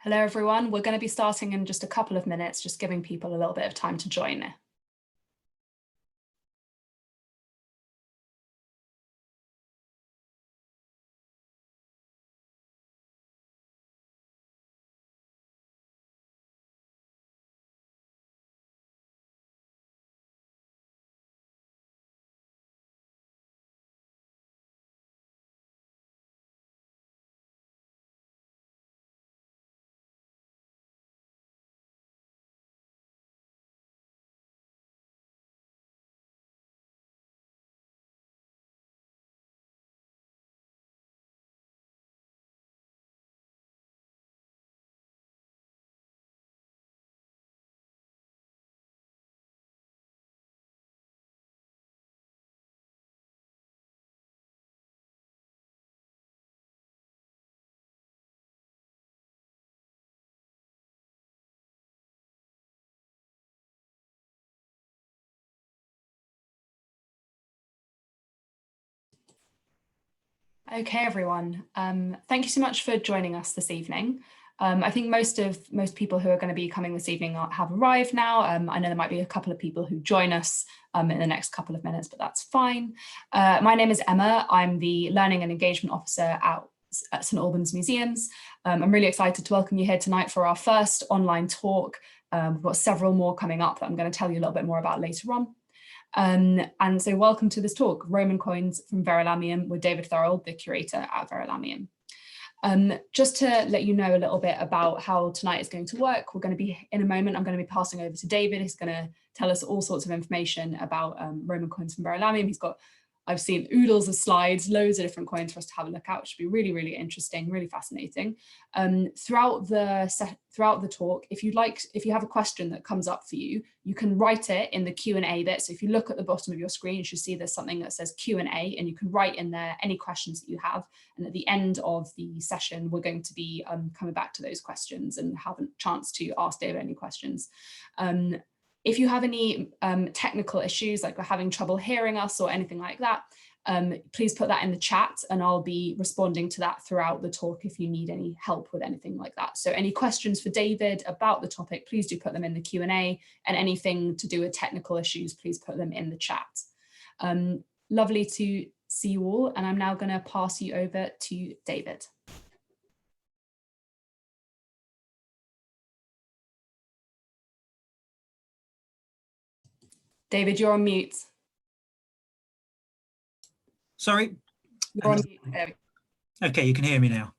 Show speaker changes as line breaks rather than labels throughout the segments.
Hello, everyone. We're going to be starting in just a couple of minutes, just giving people a little bit of time to join. Okay, everyone. Thank you so much for joining us this evening. I think most people who are going to be coming this evening have arrived now. I know there might be a couple of people who join us in the next couple of minutes, but that's fine. My name is Emma. I'm the Learning and Engagement Officer at St Albans Museums. I'm really excited to welcome you here tonight for our first online talk. We've got several more coming up that I'm going to tell you a little bit more about later on. And so welcome to this talk, Roman Coins from Verulamium, with David Thorold, the curator at Verulamium. Just to let you know a little bit about how tonight is going to work, we're going to be, in a moment, I'm going to be passing over to David. He's going to tell us all sorts of information about Roman coins from Verulamium. I've seen oodles of slides, loads of different coins for us to have a look at, which should be really, really interesting, really fascinating. Throughout the talk, if you have a question that comes up for you, you can write it in the Q&A bit. So if you look at the bottom of your screen, you should see there's something that says Q&A, and you can write in there any questions that you have. And at the end of the session, we're going to be coming back to those questions and have a chance to ask David any questions. If you have any technical issues, like we're having trouble hearing us or anything like that, please put that in the chat and I'll be responding to that throughout the talk if you need any help with anything like that. So any questions for David about the topic, please do put them in the Q&A, and anything to do with technical issues, please put them in the chat. Lovely to see you all, and I'm now going to pass you over to David. David, you're on mute.
Sorry.
You're on mute.
Okay, you can hear me now.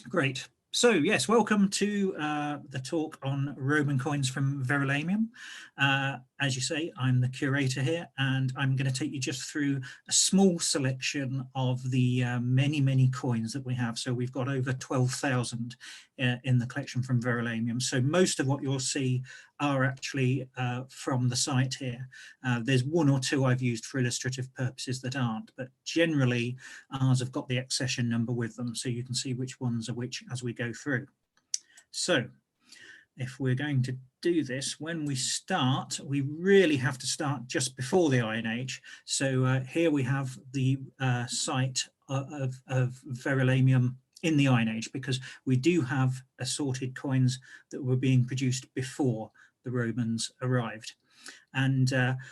Great. So yes, welcome to the talk on Roman coins from Verulamium. As you say, I'm the curator here, and I'm going to take you just through a small selection of the many coins that we have. So we've got over 12,000 in the collection from Verulamium. So most of what you'll see are actually from the site here. There's one or two I've used for illustrative purposes that aren't, but generally ours have got the accession number with them, so you can see which ones are which as we go through. So if we're going to do this, when we start, we really have to start just before the Iron Age. So here we have the site of Verulamium in the Iron Age, because we do have assorted coins that were being produced before the Romans arrived. And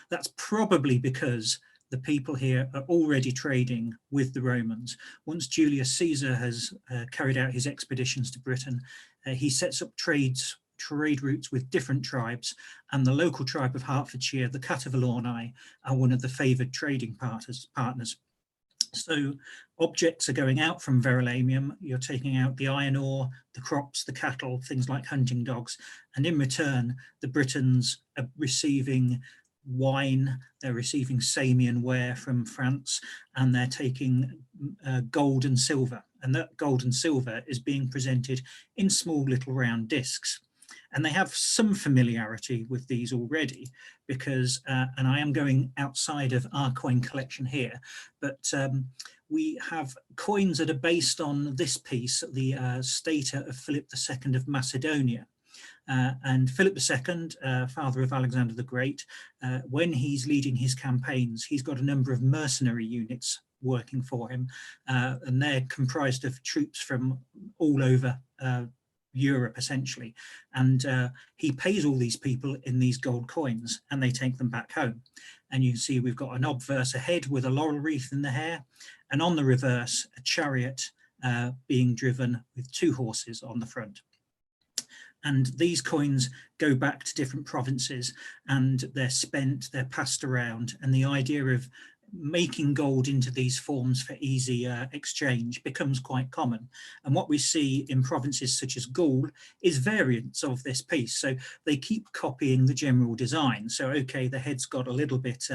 that's probably because the people here are already trading with the Romans. Once Julius Caesar has carried out his expeditions to Britain, he sets up trade routes with different tribes, and the local tribe of Hertfordshire, the Catavalorni, are one of the favoured trading partners. So objects are going out from Verulamium. You're taking out the iron ore, the crops, the cattle, things like hunting dogs, and in return, the Britons are receiving wine, they're receiving Samian ware from France, and they're taking gold and silver. And that gold and silver is being presented in small little round discs. And they have some familiarity with these already, because, and I am going outside of our coin collection here, but we have coins that are based on this piece, the Stata of Philip II of Macedonia. And Philip II, father of Alexander the Great, when he's leading his campaigns, he's got a number of mercenary units working for him, and they're comprised of troops from all over Europe essentially, and he pays all these people in these gold coins, and they take them back home. And you can see we've got an obverse ahead with a laurel wreath in the hair, and on the reverse a chariot being driven with 2 horses on the front. And these coins go back to different provinces, and they're spent, they're passed around, and the idea of making gold into these forms for easy exchange becomes quite common. And what we see in provinces such as Gaul is variants of this piece. So they keep copying the general design. So, okay, the head's got a little bit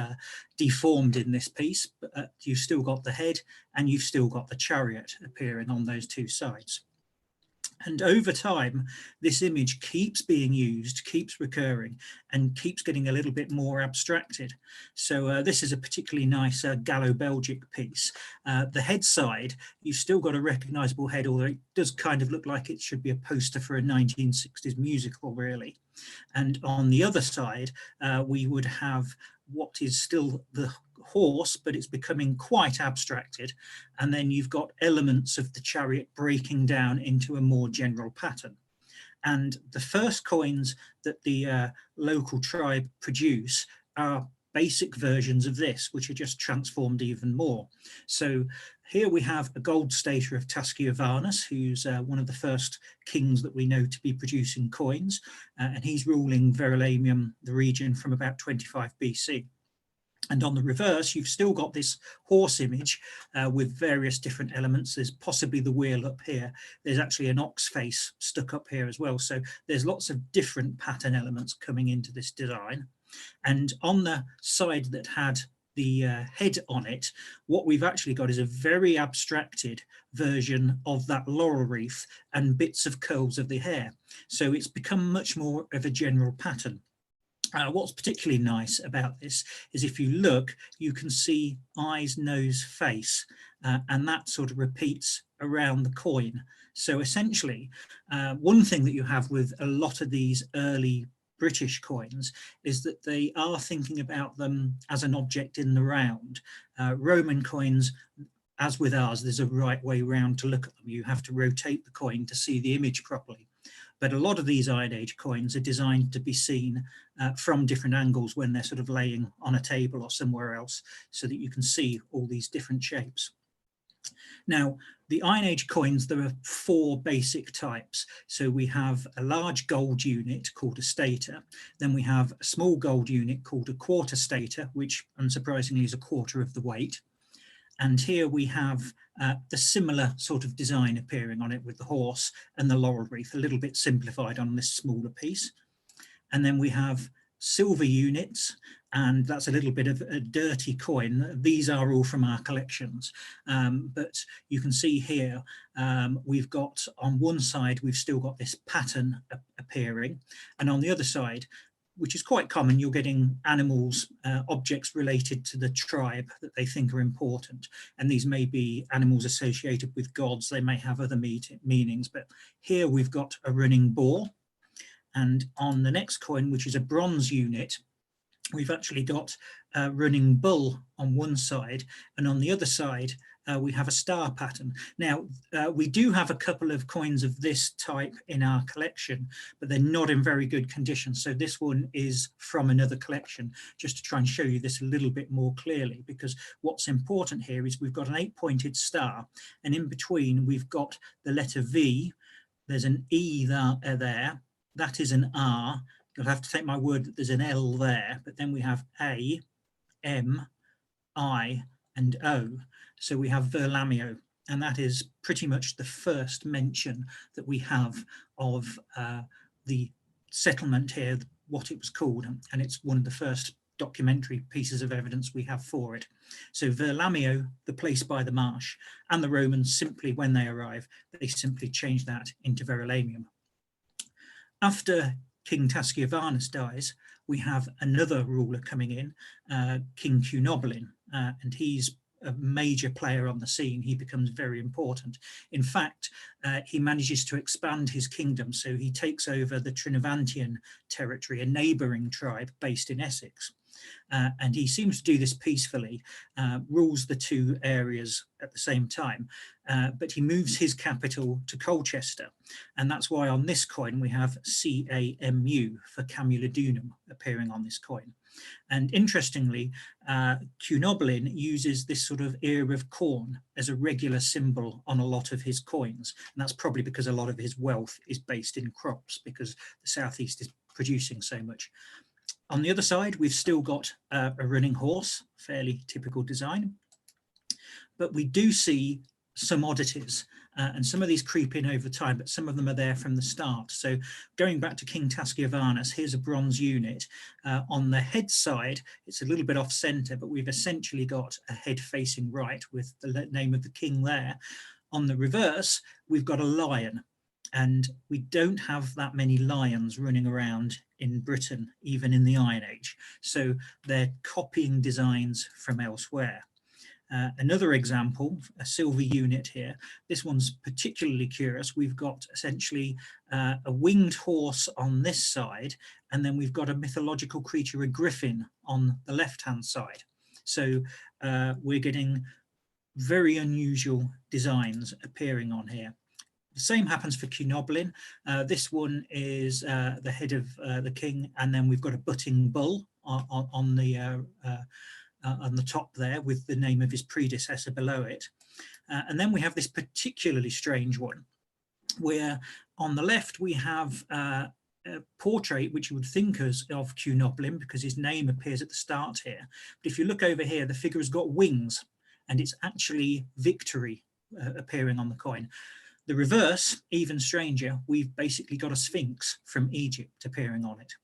deformed in this piece, but you've still got the head and you've still got the chariot appearing on those 2 sides. And over time, this image keeps being used, keeps recurring, and keeps getting a little bit more abstracted. So this is a particularly nice Gallo-Belgic piece. The head side, you've still got a recognisable head, although it does kind of look like it should be a poster for a 1960s musical, really. And on the other side, we would have what is still the horse, but it's becoming quite abstracted. And then you've got elements of the chariot breaking down into a more general pattern. And the first coins that the local tribe produce are basic versions of this, which are just transformed even more. So here we have a gold stater of Tasciovanus, who's one of the first kings that we know to be producing coins, and he's ruling Verulamium, the region, from about 25 BC. And on the reverse, you've still got this horse image with various different elements. There's possibly the wheel up here. There's actually an ox face stuck up here as well. So there's lots of different pattern elements coming into this design. And on the side that had the head on it, what we've actually got is a very abstracted version of that laurel wreath and bits of curls of the hair. So it's become much more of a general pattern. What's particularly nice about this is if you look, you can see eyes, nose, face, and that sort of repeats around the coin. So essentially, one thing that you have with a lot of these early British coins is that they are thinking about them as an object in the round. Roman coins, as with ours, there's a right way round to look at them. You have to rotate the coin to see the image properly. But a lot of these Iron Age coins are designed to be seen from different angles when they're sort of laying on a table or somewhere else, so that you can see all these different shapes. Now, the Iron Age coins, there are 4 basic types. So we have a large gold unit called a stater. Then we have a small gold unit called a quarter stater, which unsurprisingly is a quarter of the weight. And here we have the similar sort of design appearing on it with the horse and the laurel wreath, a little bit simplified on this smaller piece. And then we have silver units, and that's a little bit of a dirty coin. These are all from our collections, but you can see here we've got on one side, we've still got this pattern appearing, and on the other side, which is quite common, you're getting animals, objects related to the tribe that they think are important. And these may be animals associated with gods, they may have other meanings, but here we've got a running boar. And on the next coin, which is a bronze unit, we've actually got a running bull on one side, and on the other side, we have a star pattern. Now, we do have a couple of coins of this type in our collection, but they're not in very good condition. So this one is from another collection, just to try and show you this a little bit more clearly, because what's important here is we've got an 8-pointed star, and in between we've got the letter V, there's an E there, that is an R. You'll have to take my word that there's an L there, but then we have A, M, I, and O. So we have Verulamium, and that is pretty much the first mention that we have of the settlement here, what it was called, and it's one of the first documentary pieces of evidence we have for it. So Verulamium, the place by the marsh, and the Romans simply, when they arrive, they simply change that into Verulamium. After King Tasciovanus dies, we have another ruler coming in, King Cunobalin, and he's a major player on the scene. He becomes very important. In fact, he manages to expand his kingdom, so he takes over the Trinovantian territory, a neighbouring tribe based in Essex. and he seems to do this peacefully, rules the two areas at the same time, but he moves his capital to Colchester, and that's why on this coin we have CAMU for Camulodunum appearing on this coin. And interestingly, Cunoblin uses this sort of ear of corn as a regular symbol on a lot of his coins, and that's probably because a lot of his wealth is based in crops, because the southeast is producing so much. On the other side, we've still got a running horse, fairly typical design, but we do see some oddities, and some of these creep in over time, but some of them are there from the start. So going back to King Tasciovanus, here's a bronze unit. On the head side, it's a little bit off center, but we've essentially got a head facing right with the name of the king there. On the reverse, we've got a lion. And we don't have that many lions running around in Britain, even in the Iron Age. So they're copying designs from elsewhere. Another example, a silver unit here. This one's particularly curious. We've got essentially a winged horse on this side, and then we've got a mythological creature, a griffin, on the left-hand side. So we're getting very unusual designs appearing on here. The same happens for Cunoblin. This one is the head of the king, and then we've got a butting bull on the top there with the name of his predecessor below it. And then we have this particularly strange one, where on the left we have a portrait which you would think of Cunoblin because his name appears at the start here. But if you look over here, the figure has got wings, and it's actually Victory appearing on the coin. The reverse, even stranger, we've basically got a sphinx from Egypt appearing on it.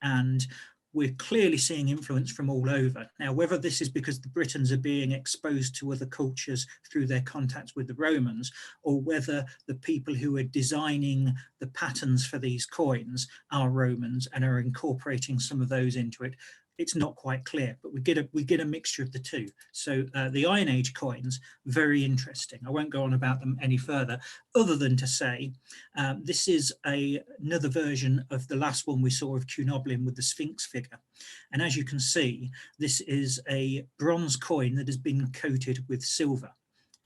And we're clearly seeing influence from all over. Now, whether this is because the Britons are being exposed to other cultures through their contacts with the Romans, or whether the people who are designing the patterns for these coins are Romans and are incorporating some of those into it, it's not quite clear, but we get a mixture of the two. So the Iron Age coins, very interesting. I won't go on about them any further, other than to say this is another version of the last one we saw of Cunoblin with the Sphinx figure. And as you can see, this is a bronze coin that has been coated with silver.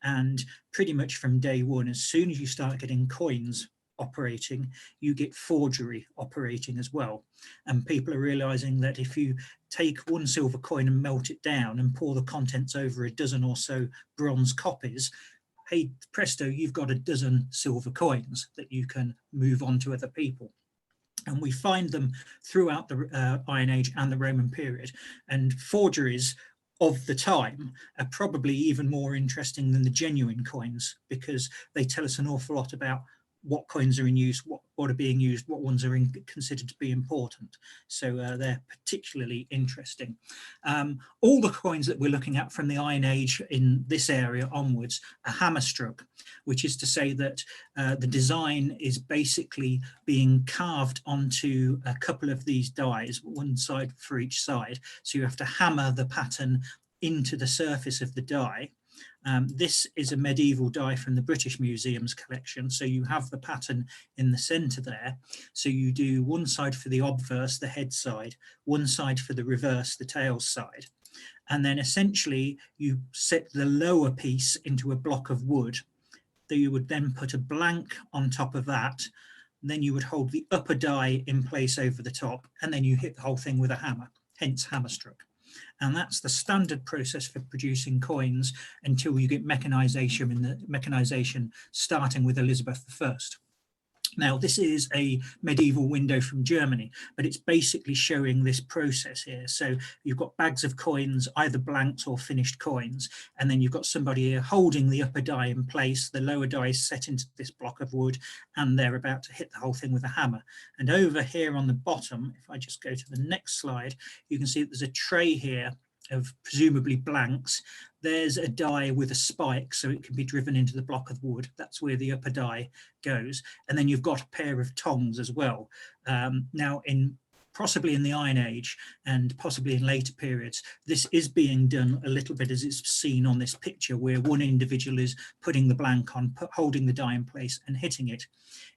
And pretty much from day one, as soon as you start getting coins operating, you get forgery operating as well. And people are realizing that if you take one silver coin and melt it down and pour the contents over a dozen or so bronze copies, hey presto, you've got a dozen silver coins that you can move on to other people. And we find them throughout the Iron Age and the Roman period, and forgeries of the time are probably even more interesting than the genuine coins, because they tell us an awful lot about what coins are in use, what are being used, what ones are considered to be important. So they're particularly interesting. All the coins that we're looking at from the Iron Age in this area onwards are hammer-struck, which is to say that the design is basically being carved onto a couple of these dies, one side for each side. So you have to hammer the pattern into the surface of the die. This is a medieval die from the British Museum's collection, so you have the pattern in the centre there. So you do one side for the obverse, the head side, one side for the reverse, the tail side, and then essentially you set the lower piece into a block of wood. That you would then put a blank on top of that, and then you would hold the upper die in place over the top, and then you hit the whole thing with a hammer, hence hammer-struck. And that's the standard process for producing coins until you get mechanization starting with Elizabeth I. Now, this is a medieval window from Germany, but it's basically showing this process here. So you've got bags of coins, either blanks or finished coins, and then you've got somebody here holding the upper die in place, the lower die is set into this block of wood, and they're about to hit the whole thing with a hammer. And over here on the bottom, if I just go to the next slide, you can see that there's a tray here of presumably blanks. There's a die with a spike, so it can be driven into the block of wood. That's where the upper die goes. And then you've got a pair of tongs as well. Now, in possibly in the Iron Age and possibly in later periods, this is being done a little bit as it's seen on this picture, where one individual is putting the blank on, holding the die in place and hitting it.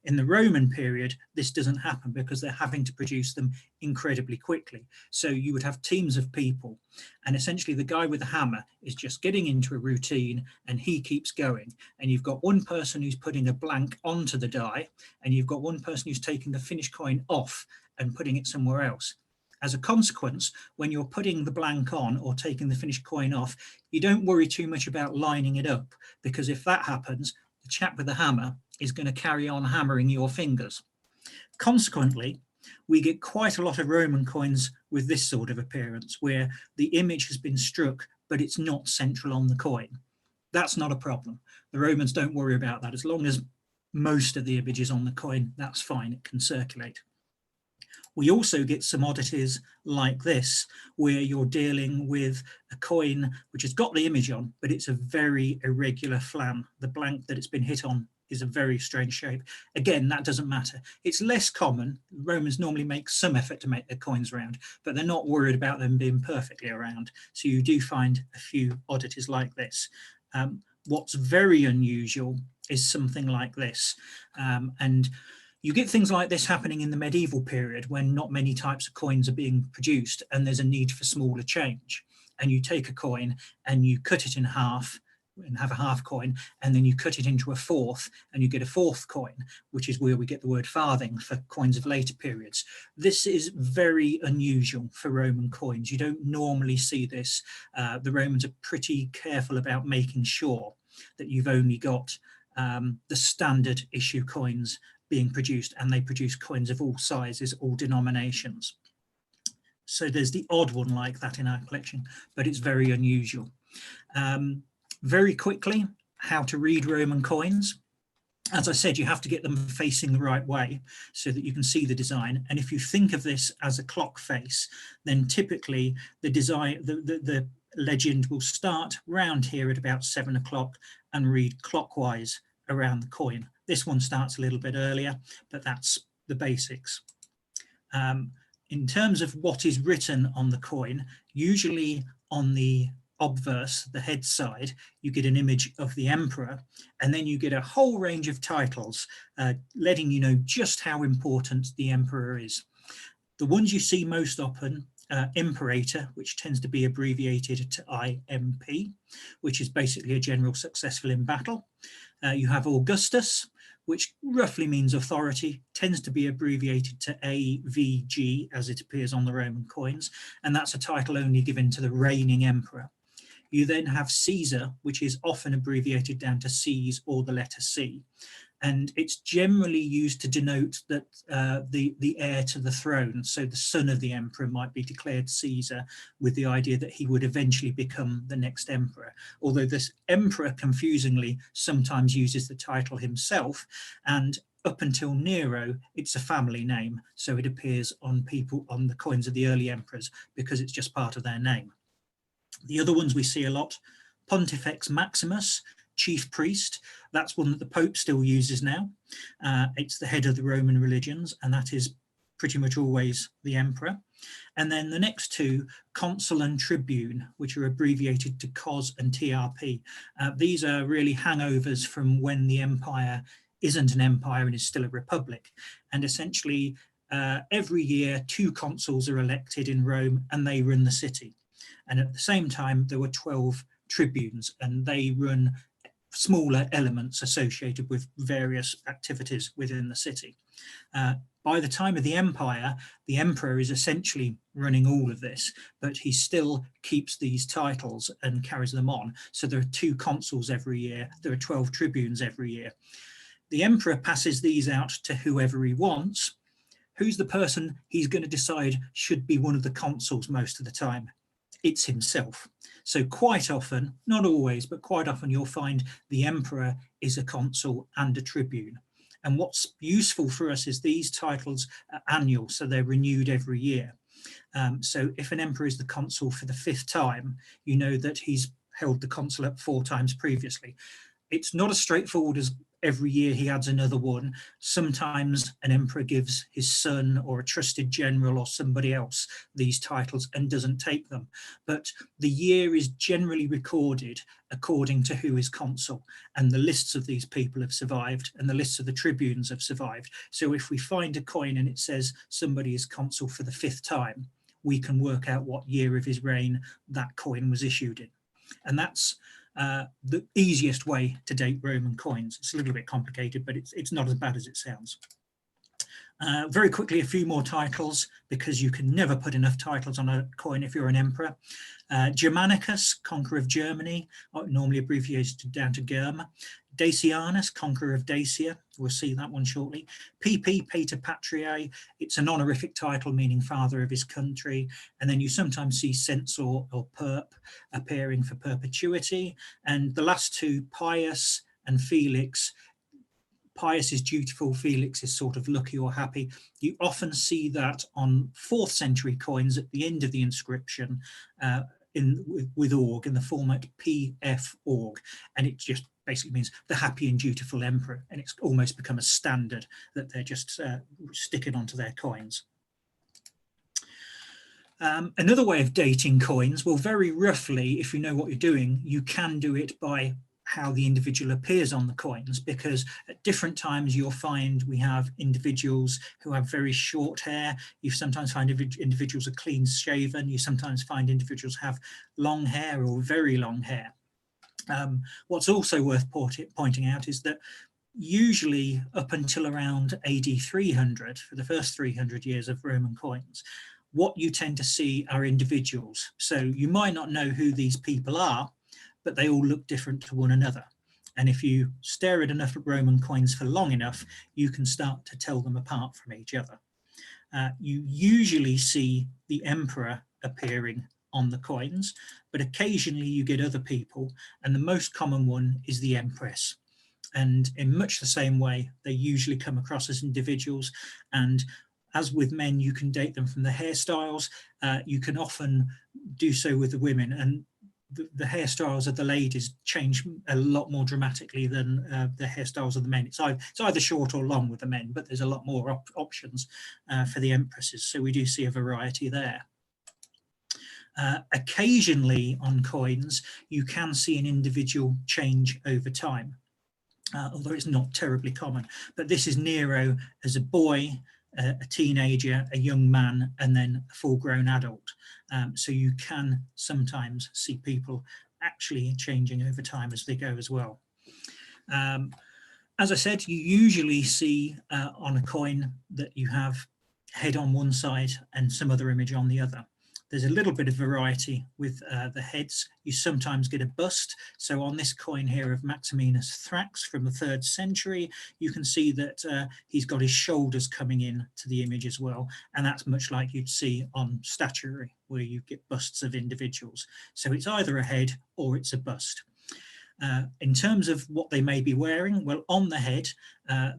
In the Roman period, this doesn't happen because they're having to produce them incredibly quickly. So you would have teams of people, and essentially the guy with the hammer is just getting into a routine and he keeps going. And you've got one person who's putting a blank onto the die, and you've got one person who's taking the finished coin off and putting it somewhere else. As a consequence, when you're putting the blank on or taking the finished coin off, you don't worry too much about lining it up, because if that happens, the chap with the hammer is going to carry on hammering your fingers. Consequently, we get quite a lot of Roman coins with this sort of appearance, where the image has been struck, but it's not central on the coin. That's not a problem. The Romans don't worry about that. As long as most of the image is on the coin, that's fine, it can circulate. We also get some oddities like this, where you're dealing with a coin which has got the image on, but it's a very irregular flan. The blank that it's been hit on is a very strange shape. Again, that doesn't matter. It's less common. Romans normally make some effort to make their coins round, but they're not worried about them being perfectly around. So you do find a few oddities like this. What's very unusual is something like this. And you get things like this happening in the medieval period, when not many types of coins are being produced and there's a need for smaller change. And you take a coin and you cut it in half and have a half coin, and then you cut it into a fourth and you get a fourth coin, which is where we get the word farthing for coins of later periods. This is very unusual for Roman coins. You don't normally see this. The Romans are pretty careful about making sure that you've only got the standard issue coins being produced, and they produce coins of all sizes, all denominations. So there's the odd one like that in our collection, but it's very unusual. Very quickly, how to read Roman coins. As I said, you have to get them facing the right way so that you can see the design. And if you think of this as a clock face, then typically the design, the legend will start round here at about 7 o'clock and read clockwise around the coin. This one starts a little bit earlier, but that's the basics. In terms of what is written on the coin, usually on the obverse, the head side, you get an image of the emperor, and then you get a whole range of titles letting you know just how important the emperor is. The ones you see most often, Imperator, which tends to be abbreviated to IMP, which is basically a general successful in battle. You have Augustus, which roughly means authority, tends to be abbreviated to AVG as it appears on the Roman coins, and that's a title only given to the reigning emperor. You then have Caesar, which is often abbreviated down to Cs or the letter C. And it's generally used to denote that the heir to the throne, so the son of the emperor, might be declared Caesar, with the idea that he would eventually become the next emperor. Although this emperor, confusingly, sometimes uses the title himself, and up until Nero, it's a family name, so it appears on the coins of the early emperors because it's just part of their name. The other ones we see a lot, Pontifex Maximus, chief priest. That's one that the Pope still uses now. It's the head of the Roman religions, and that is pretty much always the emperor. And then the next two, consul and tribune, which are abbreviated to COS and TRP. These are really hangovers from when the empire isn't an empire and is still a republic. And essentially, every year, 2 consuls are elected in Rome and they run the city. And at the same time, there were 12 tribunes, and they run smaller elements associated with various activities within the city. By the time of the empire, the emperor is essentially running all of this, but he still keeps these titles and carries them on. So there are 2 consuls every year, there are 12 tribunes every year. The emperor passes these out to whoever he wants. Who's the person he's going to decide should be one of the consuls most of the time? It's himself. So quite often, not always, but quite often you'll find the emperor is a consul and a tribune. And what's useful for us is these titles are annual, so they're renewed every year. So if an emperor is the consul for the 5th time, you know that he's held the consulate 4 times previously. It's not as straightforward as every year he adds another one. Sometimes an emperor gives his son or a trusted general or somebody else these titles and doesn't take them. But the year is generally recorded according to who is consul, and the lists of these people have survived and the lists of the tribunes have survived. So if we find a coin and it says somebody is consul for the 5th time, we can work out what year of his reign that coin was issued in. And that's the easiest way to date Roman coins. It's a little bit complicated, but it's not as bad as it sounds. Very quickly, a few more titles, because you can never put enough titles on a coin if you're an emperor. Germanicus, conqueror of Germany, normally abbreviated down to Germa. Dacianus, conqueror of Dacia, we'll see that one shortly. PP, Pater Patriae, it's an honorific title meaning father of his country. And then you sometimes see censor or perp appearing for perpetuity. And the last two, Pius and Felix. Pius is dutiful, Felix is sort of lucky or happy. You often see that on 4th century coins at the end of the inscription with org in the format PF org, and it just basically means the happy and dutiful emperor, and it's almost become a standard that they're just sticking onto their coins. Another way of dating coins, well, very roughly, if you know what you're doing, you can do it by how the individual appears on the coins, because at different times you'll find we have individuals who have very short hair. You sometimes find individuals are clean shaven. You sometimes find individuals have long hair or very long hair. What's also worth pointing out is that usually up until around AD 300, for the first 300 years of Roman coins, what you tend to see are individuals. So you might not know who these people are, but they all look different to one another. And if you stare at enough Roman coins for long enough, you can start to tell them apart from each other. You usually see the emperor appearing on the coins, but occasionally you get other people, and the most common one is the empress. And in much the same way, they usually come across as individuals. And as with men, you can date them from the hairstyles. You can often do so with the women, and the hairstyles of the ladies change a lot more dramatically than the hairstyles of the men. It's either short or long with the men, but there's a lot more options for the empresses. So we do see a variety there. Occasionally on coins, you can see an individual change over time, although it's not terribly common. But this is Nero as a boy, a teenager, a young man, and then a full-grown adult. So you can sometimes see people actually changing over time as they go as well. As I said, you usually see on a coin that you have head on one side and some other image on the other. There's a little bit of variety with the heads. You sometimes get a bust. So on this coin here of Maximinus Thrax from the 3rd century, you can see that he's got his shoulders coming in to the image as well. And that's much like you'd see on statuary, where you get busts of individuals. So it's either a head or it's a bust. In terms of what they may be wearing, well, on the head,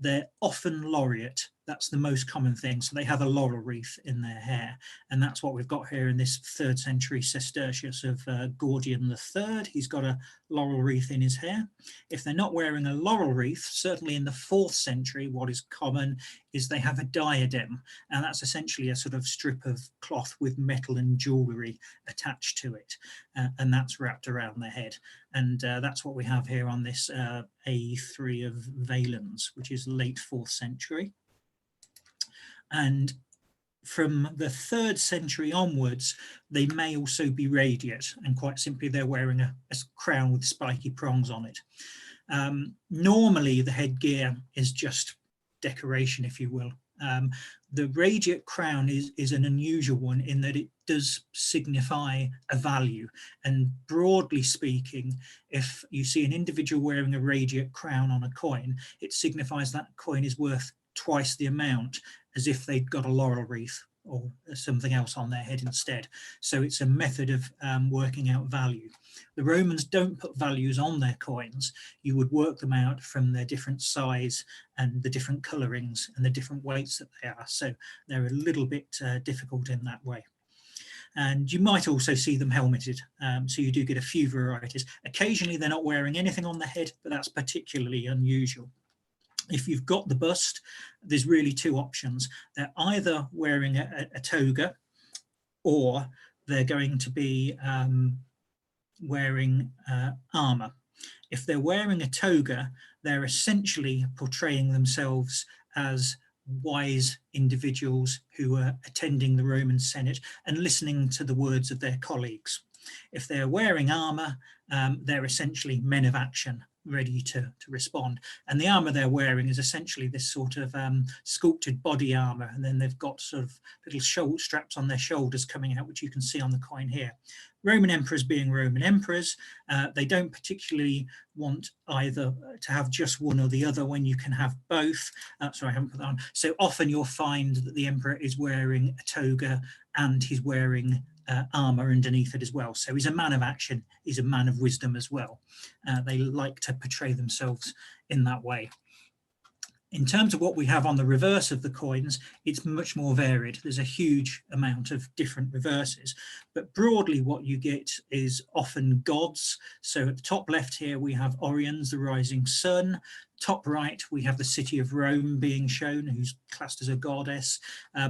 they're often laureate. That's the most common thing. So they have a laurel wreath in their hair. And that's what we've got here in this 3rd century Sestertius of Gordian III. He's got a laurel wreath in his hair. If they're not wearing a laurel wreath, certainly in the 4th century, what is common is they have a diadem. And that's essentially a sort of strip of cloth with metal and jewellery attached to it. And that's wrapped around their head. And that's what we have here on this A3 of Valens, which is late 4th century. And from the 3rd century onwards, they may also be radiate, and quite simply they're wearing a crown with spiky prongs on it. Normally the headgear is just decoration, if you will. The radiate crown is an unusual one in that it does signify a value, and broadly speaking, if you see an individual wearing a radiate crown on a coin, it signifies that coin is worth twice the amount as if they'd got a laurel wreath or something else on their head instead. So it's a method of working out value. The Romans don't put values on their coins. You would work them out from their different size and the different colorings and the different weights that they are. So they're a little bit difficult in that way. And you might also see them helmeted. So you do get a few varieties. Occasionally they're not wearing anything on the head, but that's particularly unusual. If you've got the bust, there's really two options. They're either wearing a toga, or they're going to be wearing armor. If they're wearing a toga, they're essentially portraying themselves as wise individuals who are attending the Roman Senate and listening to the words of their colleagues. If they're wearing armor, they're essentially men of action, ready to respond. And the armor they're wearing is essentially this sort of sculpted body armor, and then they've got sort of little shoulder straps on their shoulders coming out, which you can see on the coin here. Roman emperors being Roman emperors, they don't particularly want either to have just one or the other when you can have both. Sorry, I haven't put that on. So often you'll find that the emperor is wearing a toga and he's wearing armor underneath it as well. So he's a man of action, he's a man of wisdom as well. They like to portray themselves in that way. In terms of what we have on the reverse of the coins, it's much more varied. There's a huge amount of different reverses, but broadly what you get is often gods. So at the top left here, we have Orion's, the rising sun. Top right, we have the city of Rome being shown, who's classed as a goddess.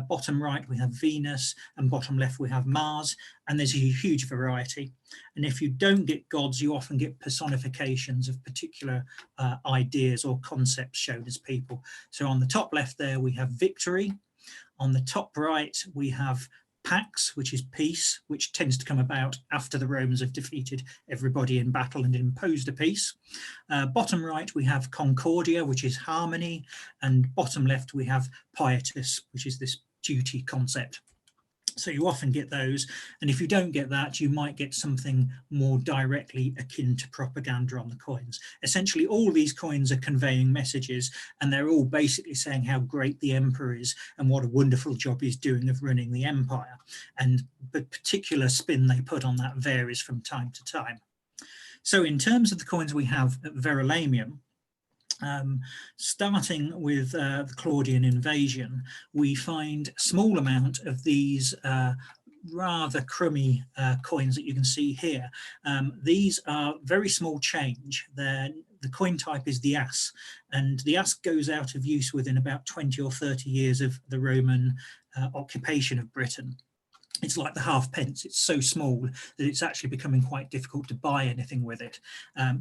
Bottom right, we have Venus, and bottom left, we have Mars, and there's a huge variety. And if you don't get gods, you often get personifications of particular ideas or concepts shown as people. So on the top left there, we have victory. On the top right, we have pax, which is peace, which tends to come about after the Romans have defeated everybody in battle and imposed a peace. Bottom right, we have concordia, which is harmony, and bottom left, we have pietas, which is this duty concept. So you often get those, and if you don't get that, you might get something more directly akin to propaganda on the coins. Essentially, all these coins are conveying messages, and they're all basically saying how great the emperor is and what a wonderful job he's doing of running the empire. And the particular spin they put on that varies from time to time. So in terms of the coins we have at Verulamium, starting with the Claudian invasion, we find a small amount of these rather crummy coins that you can see here. These are very small change. The coin type is the as, and the as goes out of use within about 20 or 30 years of the Roman occupation of Britain. It's like the halfpence. It's so small that it's actually becoming quite difficult to buy anything with it.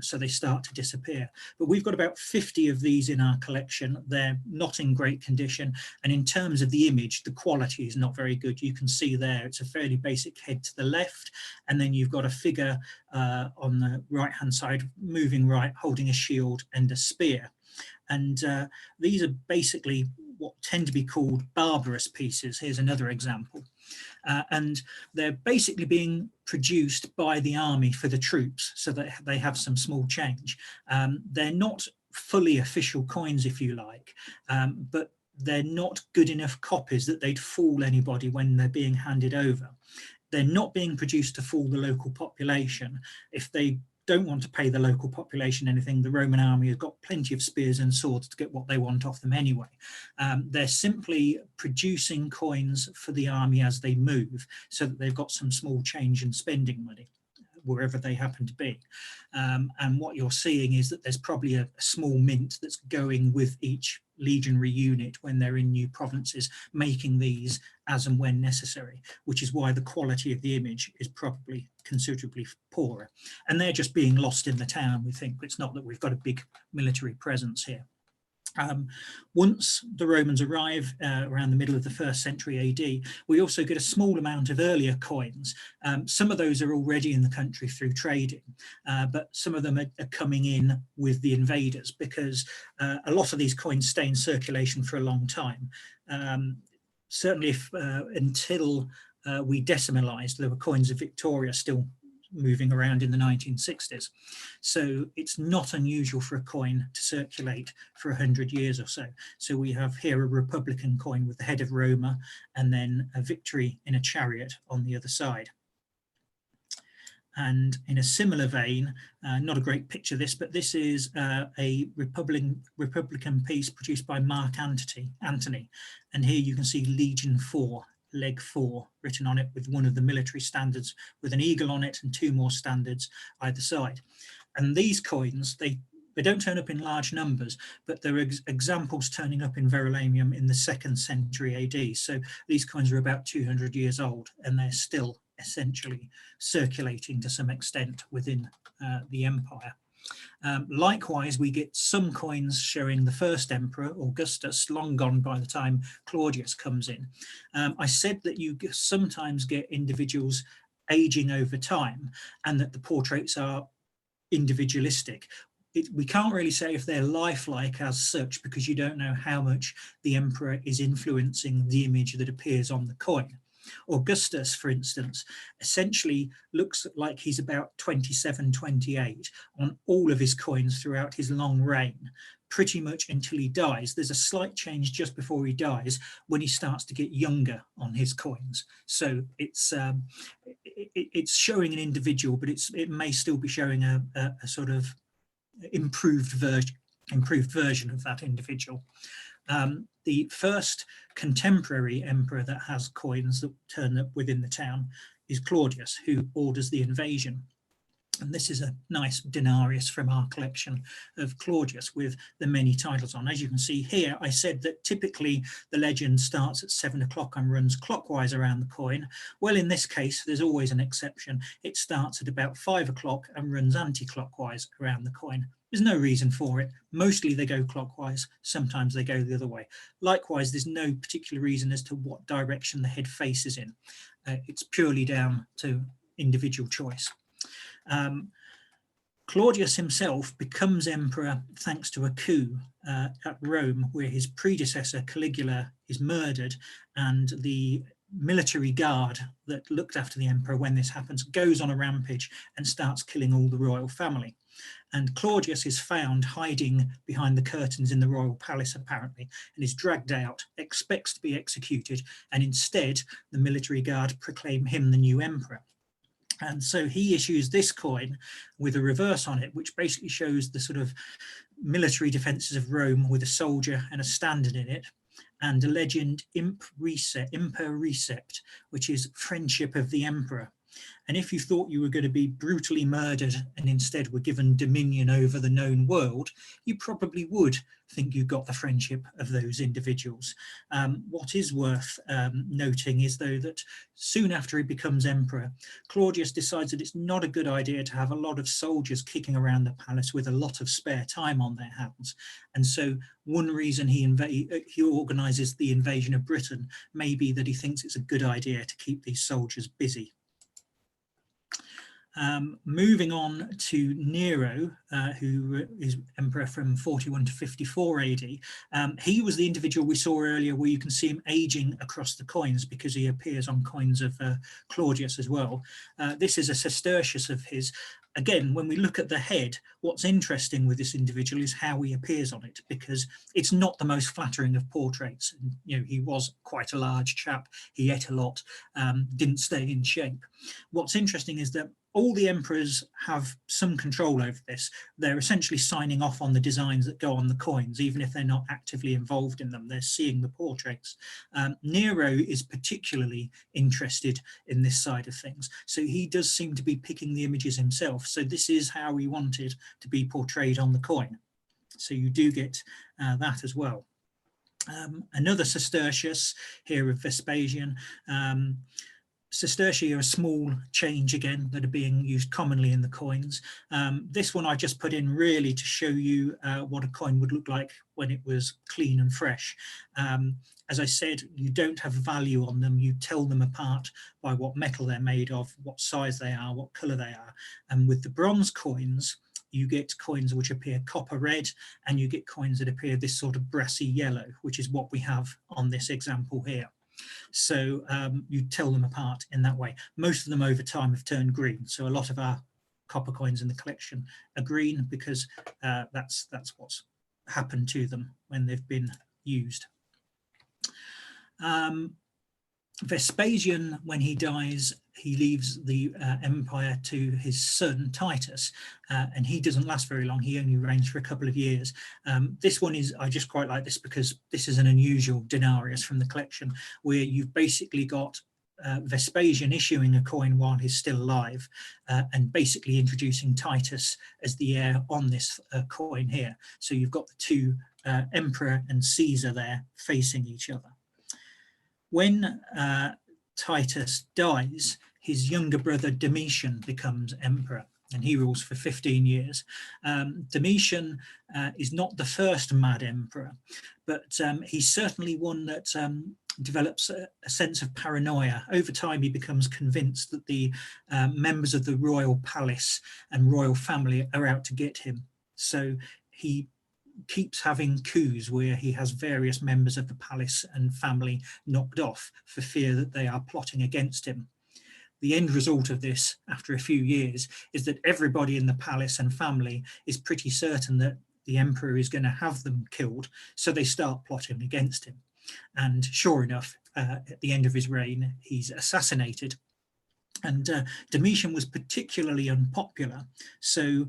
So they start to disappear. But we've got about 50 of these in our collection. They're not in great condition. And in terms of the image, the quality is not very good. You can see there, it's a fairly basic head to the left. And then you've got a figure on the right-hand side, moving right, holding a shield and a spear. And these are basically what tend to be called barbarous pieces. Here's another example. And they're basically being produced by the army for the troops so that they have some small change. They're not fully official coins, if you like, but they're not good enough copies that they'd fool anybody when they're being handed over. They're not being produced to fool the local population. If they don't want to pay the local population anything, the Roman army has got plenty of spears and swords to get what they want off them anyway. They're simply producing coins for the army as they move so that they've got some small change and spending money wherever they happen to be. And what you're seeing is that there's probably a small mint that's going with each legionary unit when they're in new provinces, making these as and when necessary, which is why the quality of the image is probably considerably poorer. And they're just being lost in the town, we think. It's not that we've got a big military presence here. Once the Romans arrive around the middle of the 1st century AD, we also get a small amount of earlier coins. Some of those are already in the country through trading, but some of them are coming in with the invaders because a lot of these coins stay in circulation for a long time. Certainly until we decimalized, there were coins of Victoria still moving around in the 1960s. So it's not unusual for a coin to circulate for 100 years or so. So we have here a Republican coin with the head of Roma and then a victory in a chariot on the other side. And in a similar vein, not a great picture this, but this is a Republican piece produced by Mark Antony. And here you can see Legion 4, leg 4 written on it with one of the military standards with an eagle on it and 2 more standards either side. And these coins, they They don't turn up in large numbers, but there are examples turning up in Verulamium in the 2nd century AD. So these coins are about 200 years old, and they're still essentially circulating to some extent within the empire. Likewise, we get some coins showing the first emperor, Augustus, long gone by the time Claudius comes in. I said that you sometimes get individuals aging over time, and that the portraits are individualistic. We can't really say if they're lifelike as such, because you don't know how much the emperor is influencing the image that appears on the coin. Augustus, for instance, essentially looks like he's about 27, 28 on all of his coins throughout his long reign, pretty much until he dies. There's a slight change just before he dies when he starts to get younger on his coins. So it's showing an individual, but it may still be showing a sort of improved version of that individual. The first contemporary emperor that has coins that turn up within the town is Claudius, who orders the invasion. And this is a nice denarius from our collection of Claudius with the many titles on. As you can see here, I said that typically the legend starts at 7 o'clock and runs clockwise around the coin. Well, in this case, there's always an exception. It starts at about 5 o'clock and runs anti-clockwise around the coin. There's no reason for it. Mostly they go clockwise, sometimes they go the other way. Likewise, there's no particular reason as to what direction the head faces in. It's purely down to individual choice. Claudius himself becomes emperor thanks to a coup at Rome, where his predecessor Caligula is murdered, and the military guard that looked after the emperor when this happens goes on a rampage and starts killing all the royal family. And Claudius is found hiding behind the curtains in the royal palace, apparently, and is dragged out, expects to be executed, and instead the military guard proclaim him the new emperor. And so he issues this coin with a reverse on it, which basically shows the sort of military defences of Rome with a soldier and a standard in it, and a legend imper recept, which is friendship of the emperor. And if you thought you were going to be brutally murdered and instead were given dominion over the known world, you probably would think you got the friendship of those individuals. What is worth noting is, though, that soon after he becomes emperor, Claudius decides that it's not a good idea to have a lot of soldiers kicking around the palace with a lot of spare time on their hands. And so one reason he organises the invasion of Britain may be that he thinks it's a good idea to keep these soldiers busy. Moving on to Nero, who is emperor from 41 to 54 AD. He was the individual we saw earlier where you can see him aging across the coins, because he appears on coins of Claudius as well. This is a sestertius of his. Again, when we look at the head, what's interesting with this individual is how he appears on it, because it's not the most flattering of portraits. And, you know, he was quite a large chap. He ate a lot, didn't stay in shape. What's interesting is that all the emperors have some control over this. They're essentially signing off on the designs that go on the coins, even if they're not actively involved in them. They're seeing the portraits. Nero is particularly interested in this side of things. So he does seem to be picking the images himself. So this is how he wanted to be portrayed on the coin. So you do get that as well. Another sestertius here of Vespasian. Sestertii are a small change again that are being used commonly in the coins. This one I just put in really to show you what a coin would look like when it was clean and fresh. As I said, you don't have value on them. You tell them apart by what metal they're made of, what size they are, what colour they are. And with the bronze coins, you get coins which appear copper red, and you get coins that appear this sort of brassy yellow, which is what we have on this example here. So you tell them apart in that way. Most of them over time have turned green. So a lot of our copper coins in the collection are green, because that's what's happened to them when they've been used. Vespasian, when he dies, he leaves the empire to his son Titus, and he doesn't last very long. He only reigns for a couple of years. This one is, I just quite like this because this is an unusual denarius from the collection, where you've basically got Vespasian issuing a coin while he's still alive, and basically introducing Titus as the heir on this coin here. So you've got the two, emperor and Caesar, there facing each other. When Titus dies, his younger brother Domitian becomes emperor, and he rules for 15 years. Domitian is not the first mad emperor, but he's certainly one that develops a sense of paranoia. Over time, he becomes convinced that the members of the royal palace and royal family are out to get him. So he keeps having coups where he has various members of the palace and family knocked off for fear that they are plotting against him. The end result of this, after a few years, is that everybody in the palace and family is pretty certain that the emperor is going to have them killed, so they start plotting against him. And sure enough, at the end of his reign, he's assassinated. And Domitian was particularly unpopular, so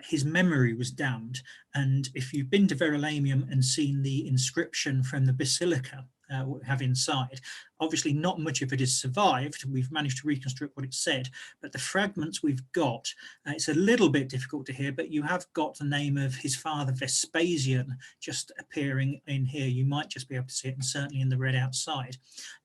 his memory was damned. And if you've been to Verulamium and seen the inscription from the basilica what we have inside, obviously not much of it has survived. We've managed to reconstruct what it said, but the fragments we've got, it's a little bit difficult to hear, but you have got the name of his father Vespasian just appearing in here. You might just be able to see it, and certainly in the red outside.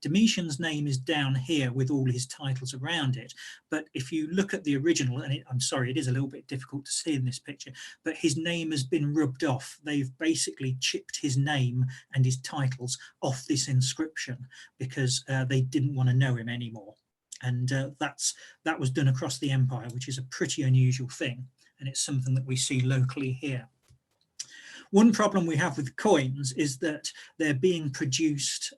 Domitian's name is down here with all his titles around it, but if you look at the original, and I'm sorry, it is a little bit difficult to see in this picture, but his name has been rubbed off. They've basically chipped his name and his titles off this inscription because they didn't want to know him anymore. And that was done across the empire, which is a pretty unusual thing, and it's something that we see locally here. One problem we have with coins is that they're being produced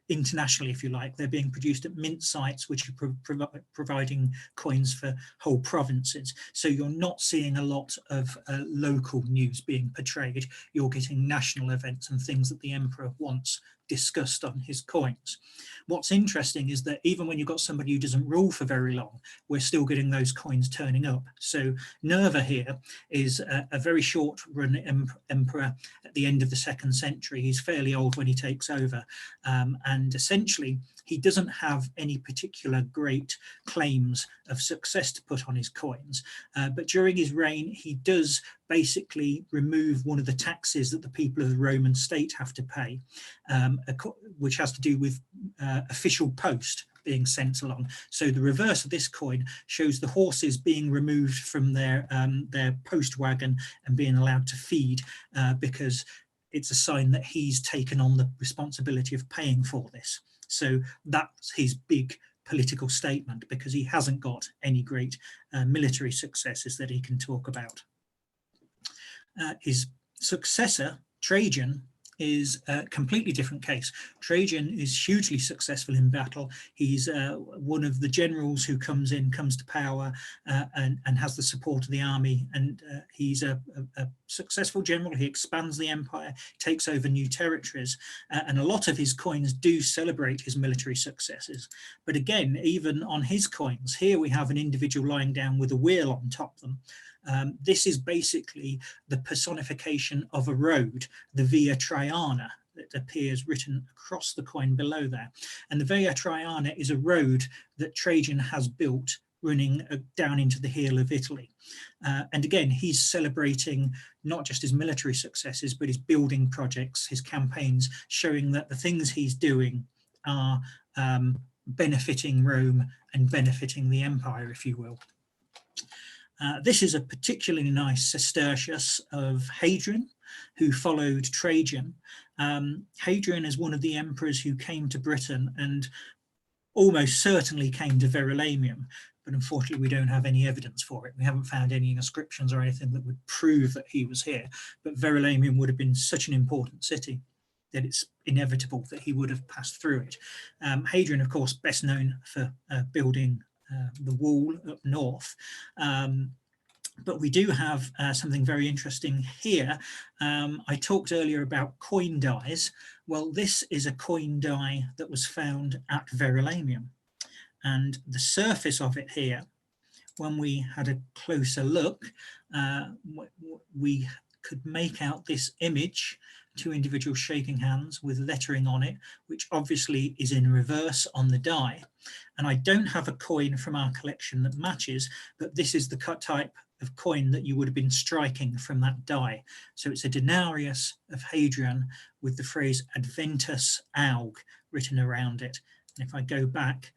internationally, if you like. They're being produced at mint sites which are providing coins for whole provinces. So you're not seeing a lot of local news being portrayed. You're getting national events and things that the emperor wants discussed on his coins. What's interesting is that even when you've got somebody who doesn't rule for very long, we're still getting those coins turning up. So Nerva here is a very short run emperor at the end of the 2nd century. He's fairly old when he takes over, and essentially he doesn't have any particular great claims of success to put on his coins, but during his reign he does basically remove one of the taxes that the people of the Roman state have to pay, which has to do with official post being sent along. So the reverse of this coin shows the horses being removed from their post wagon and being allowed to feed, because it's a sign that he's taken on the responsibility of paying for this. So that's his big political statement, because he hasn't got any great military successes that he can talk about. His successor, Trajan, is a completely different case. Trajan is hugely successful in battle. He's one of the generals who comes to power and has the support of the army, and he's a successful general. He expands the empire, takes over new territories, and a lot of his coins do celebrate his military successes. But again, even on his coins, here we have an individual lying down with a wheel on top of them. This is basically the personification of a road, the Via Traiana, that appears written across the coin below there. And the Via Traiana is a road that Trajan has built running down into the heel of Italy. And again, he's celebrating not just his military successes, but his building projects, his campaigns, showing that the things he's doing are benefiting Rome and benefiting the empire, if you will. This is a particularly nice sestertius of Hadrian, who followed Trajan. Hadrian is one of the emperors who came to Britain and almost certainly came to Verulamium, but unfortunately we don't have any evidence for it. We haven't found any inscriptions or anything that would prove that he was here, but Verulamium would have been such an important city that it's inevitable that he would have passed through it. Hadrian, of course, best known for building the wall up north, but we do have something very interesting here. I talked earlier about coin dies. Well, this is a coin die that was found at Verulamium, and the surface of it here, when we had a closer look, we could make out this image two individuals shaking hands with lettering on it, which obviously is in reverse on the die. And I don't have a coin from our collection that matches, but this is the type of coin that you would have been striking from that die. So it's a denarius of Hadrian with the phrase adventus aug written around it. And if I go back,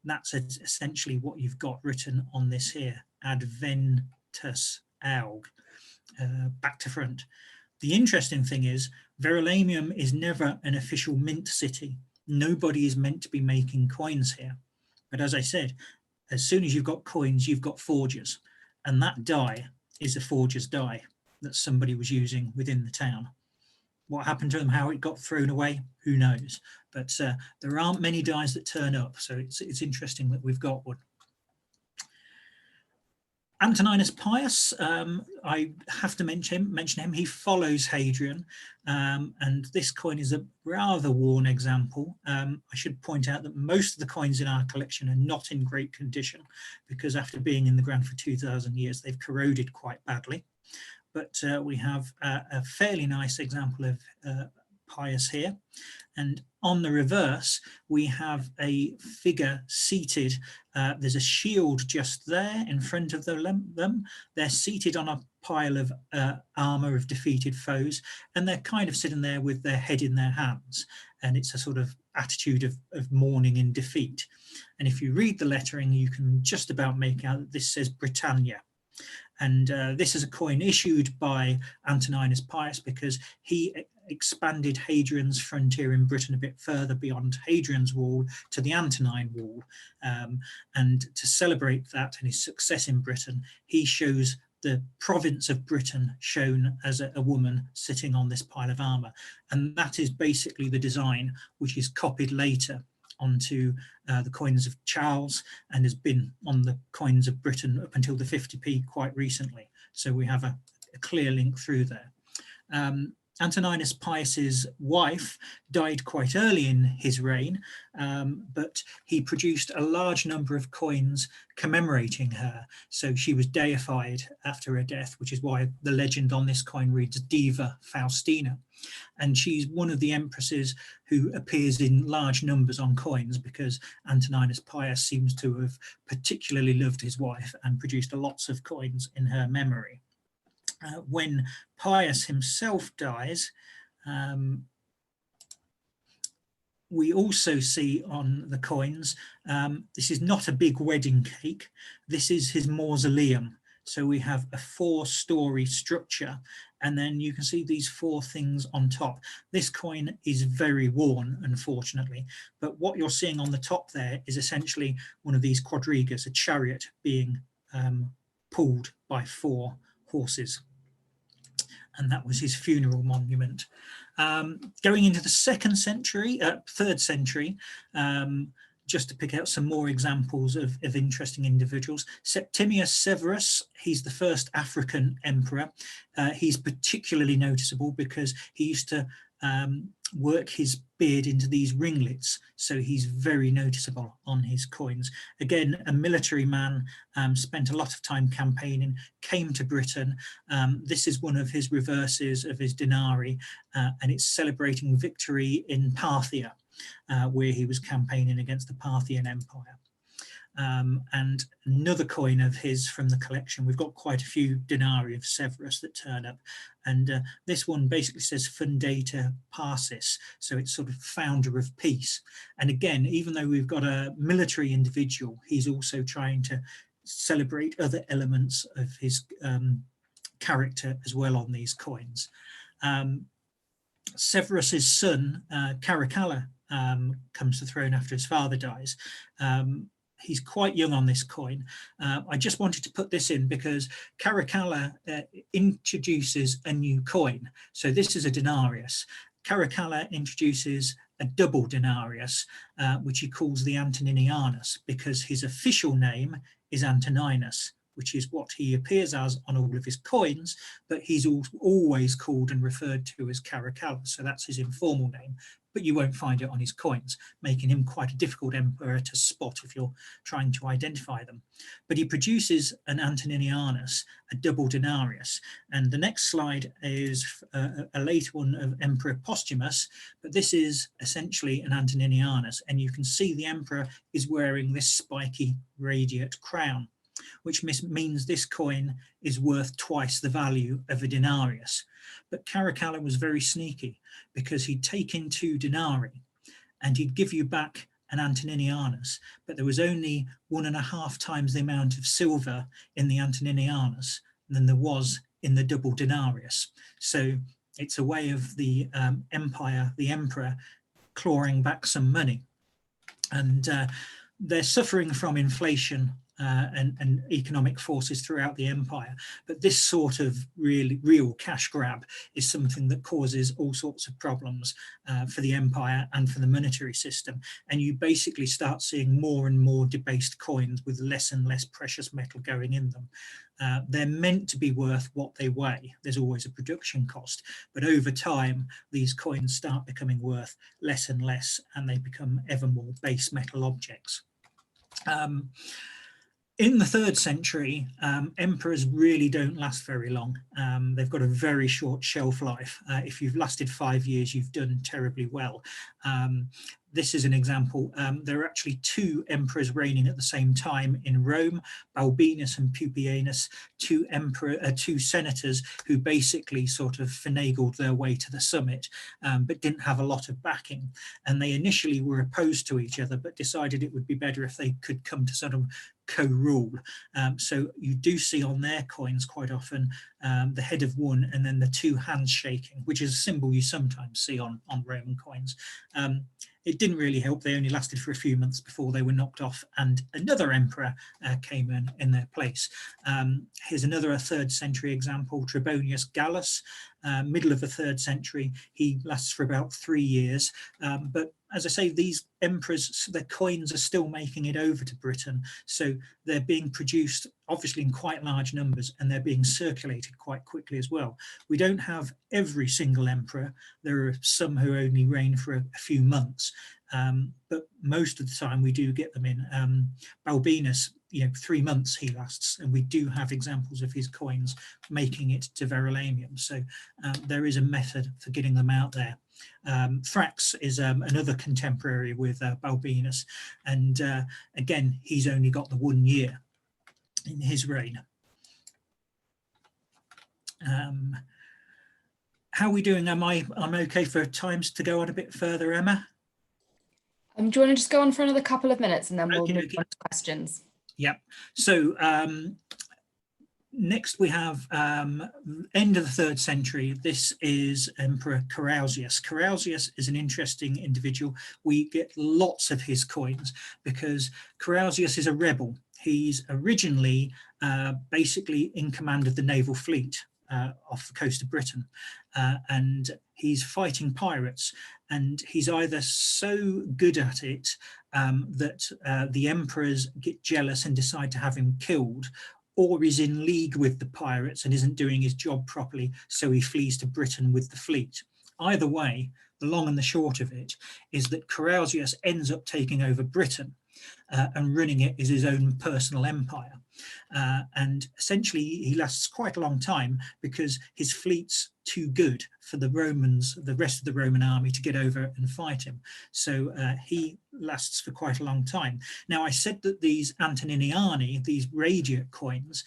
that's essentially what you've got written on this here, adventus aug, back to front. The interesting thing is Verulamium is never an official mint city. Nobody is meant to be making coins here. But as I said, as soon as you've got coins, you've got forgers. And that die is a forger's die that somebody was using within the town. What happened to them, how it got thrown away, who knows? But there aren't many dies that turn up. So it's interesting that we've got one. Antoninus Pius, I have to mention him. He follows Hadrian, and this coin is a rather worn example. I should point out that most of the coins in our collection are not in great condition because after being in the ground for 2,000 years, they've corroded quite badly. But we have a fairly nice example of Pius here. And on the reverse, we have a figure seated. There's a shield just there in front of them. They're seated on a pile of armor of defeated foes, and they're kind of sitting there with their head in their hands. And it's a sort of attitude of mourning in defeat. And if you read the lettering, you can just about make out that this says Britannia. And this is a coin issued by Antoninus Pius because he expanded Hadrian's frontier in Britain a bit further beyond Hadrian's wall to the Antonine wall. And to celebrate that and his success in Britain, he shows the province of Britain shown as a woman sitting on this pile of armor. And that is basically the design which is copied later onto the coins of Charles and has been on the coins of Britain up until the 50p quite recently. So we have a clear link through there. Antoninus Pius's wife died quite early in his reign, but he produced a large number of coins commemorating her. So she was deified after her death, which is why the legend on this coin reads Diva Faustina. And she's one of the empresses who appears in large numbers on coins because Antoninus Pius seems to have particularly loved his wife and produced lots of coins in her memory. When Pius himself dies, we also see on the coins, this is not a big wedding cake, this is his mausoleum. So we have a 4-story structure, and then you can see these 4 things on top. This coin is very worn, unfortunately, but what you're seeing on the top there is essentially one of these quadrigas, a chariot being pulled by 4 horses. And that was his funeral monument. Going into the 3rd century, just to pick out some more examples of interesting individuals. Septimius Severus, he's the first African emperor. He's particularly noticeable because he used to work his beard into these ringlets, so he's very noticeable on his coins. Again, a military man, spent a lot of time campaigning, came to Britain. This is one of his reverses of his denarii, and it's celebrating victory in Parthia, where he was campaigning against the Parthian Empire. And another coin of his from the collection. We've got quite a few denarii of Severus that turn up, and this one basically says Fundator Parsis, so it's sort of founder of peace. And again, even though we've got a military individual, he's also trying to celebrate other elements of his character as well on these coins. Severus's son, Caracalla, comes to the throne after his father dies. He's quite young on this coin. I just wanted to put this in because Caracalla introduces a new coin. So this is a denarius. Caracalla introduces a double denarius, which he calls the Antoninianus, because his official name is Antoninus, which is what he appears as on all of his coins, but he's always called and referred to as Caracalla. So that's his informal name. but you won't find it on his coins, making him quite a difficult emperor to spot if you're trying to identify them. But he produces an Antoninianus, a double denarius, and the next slide is a later one of Emperor Postumus, but this is essentially an Antoninianus, and you can see the emperor is wearing this spiky radiate crown, which means this coin is worth twice the value of a denarius. But Caracalla was very sneaky, because he'd take in 2 denarii and he'd give you back an Antoninianus, but there was only 1.5 times the amount of silver in the Antoninianus than there was in the double denarius. So it's a way of the empire, the emperor, clawing back some money. And they're suffering from inflation and economic forces throughout the empire, but this sort of real cash grab is something that causes all sorts of problems for the empire and for the monetary system, and you basically start seeing more and more debased coins with less and less precious metal going in them. They're meant to be worth what they weigh. There's always a production cost, but over time these coins start becoming worth less and less, and they become ever more base metal objects. In the 3rd century, emperors really don't last very long. They've got a very short shelf life. If you've lasted 5 years, you've done terribly well. This is an example. There are actually 2 emperors reigning at the same time in Rome, Balbinus and Pupienus, 2 senators who basically sort of finagled their way to the summit, but didn't have a lot of backing. And they initially were opposed to each other, but decided it would be better if they could come to sort of co-rule. So you do see on their coins quite often the head of one and then the 2 hands shaking, which is a symbol you sometimes see on Roman coins. It didn't really help. They only lasted for a few months before they were knocked off and another emperor came in their place. Here's another 3rd century example, Trebonius Gallus, middle of the 3rd century. He lasts for about 3 years, but as I say, these emperors, their coins are still making it over to Britain. So they're being produced obviously in quite large numbers, and they're being circulated quite quickly as well. We don't have every single emperor. There are some who only reign for a few months, but most of the time we do get them in. Balbinus, 3 months he lasts, and we do have examples of his coins making it to Verulamium. So there is a method for getting them out there. Thrax is another contemporary with Balbinus, and again he's only got the 1 year in his reign. How are we doing? I'm okay for times to go on a bit further, Emma?
Do you want to just go on for another couple of minutes and then we'll move on to questions?
Yep. So next we have end of the 3rd century. This is Emperor Carausius. Carausius is an interesting individual. We get lots of his coins because Carausius is a rebel. He's originally basically in command of the naval fleet off the coast of Britain, and he's fighting pirates, and he's either so good at it that the emperors get jealous and decide to have him killed, or he's in league with the pirates and isn't doing his job properly, so he flees to Britain with the fleet. Either way, the long and the short of it is that Carausius ends up taking over Britain and running it as his own personal empire. And essentially he lasts quite a long time because his fleet's too good for the Romans, the rest of the Roman army, to get over and fight him. So he lasts for quite a long time. Now, I said that these Antoniniani, these radiate coins,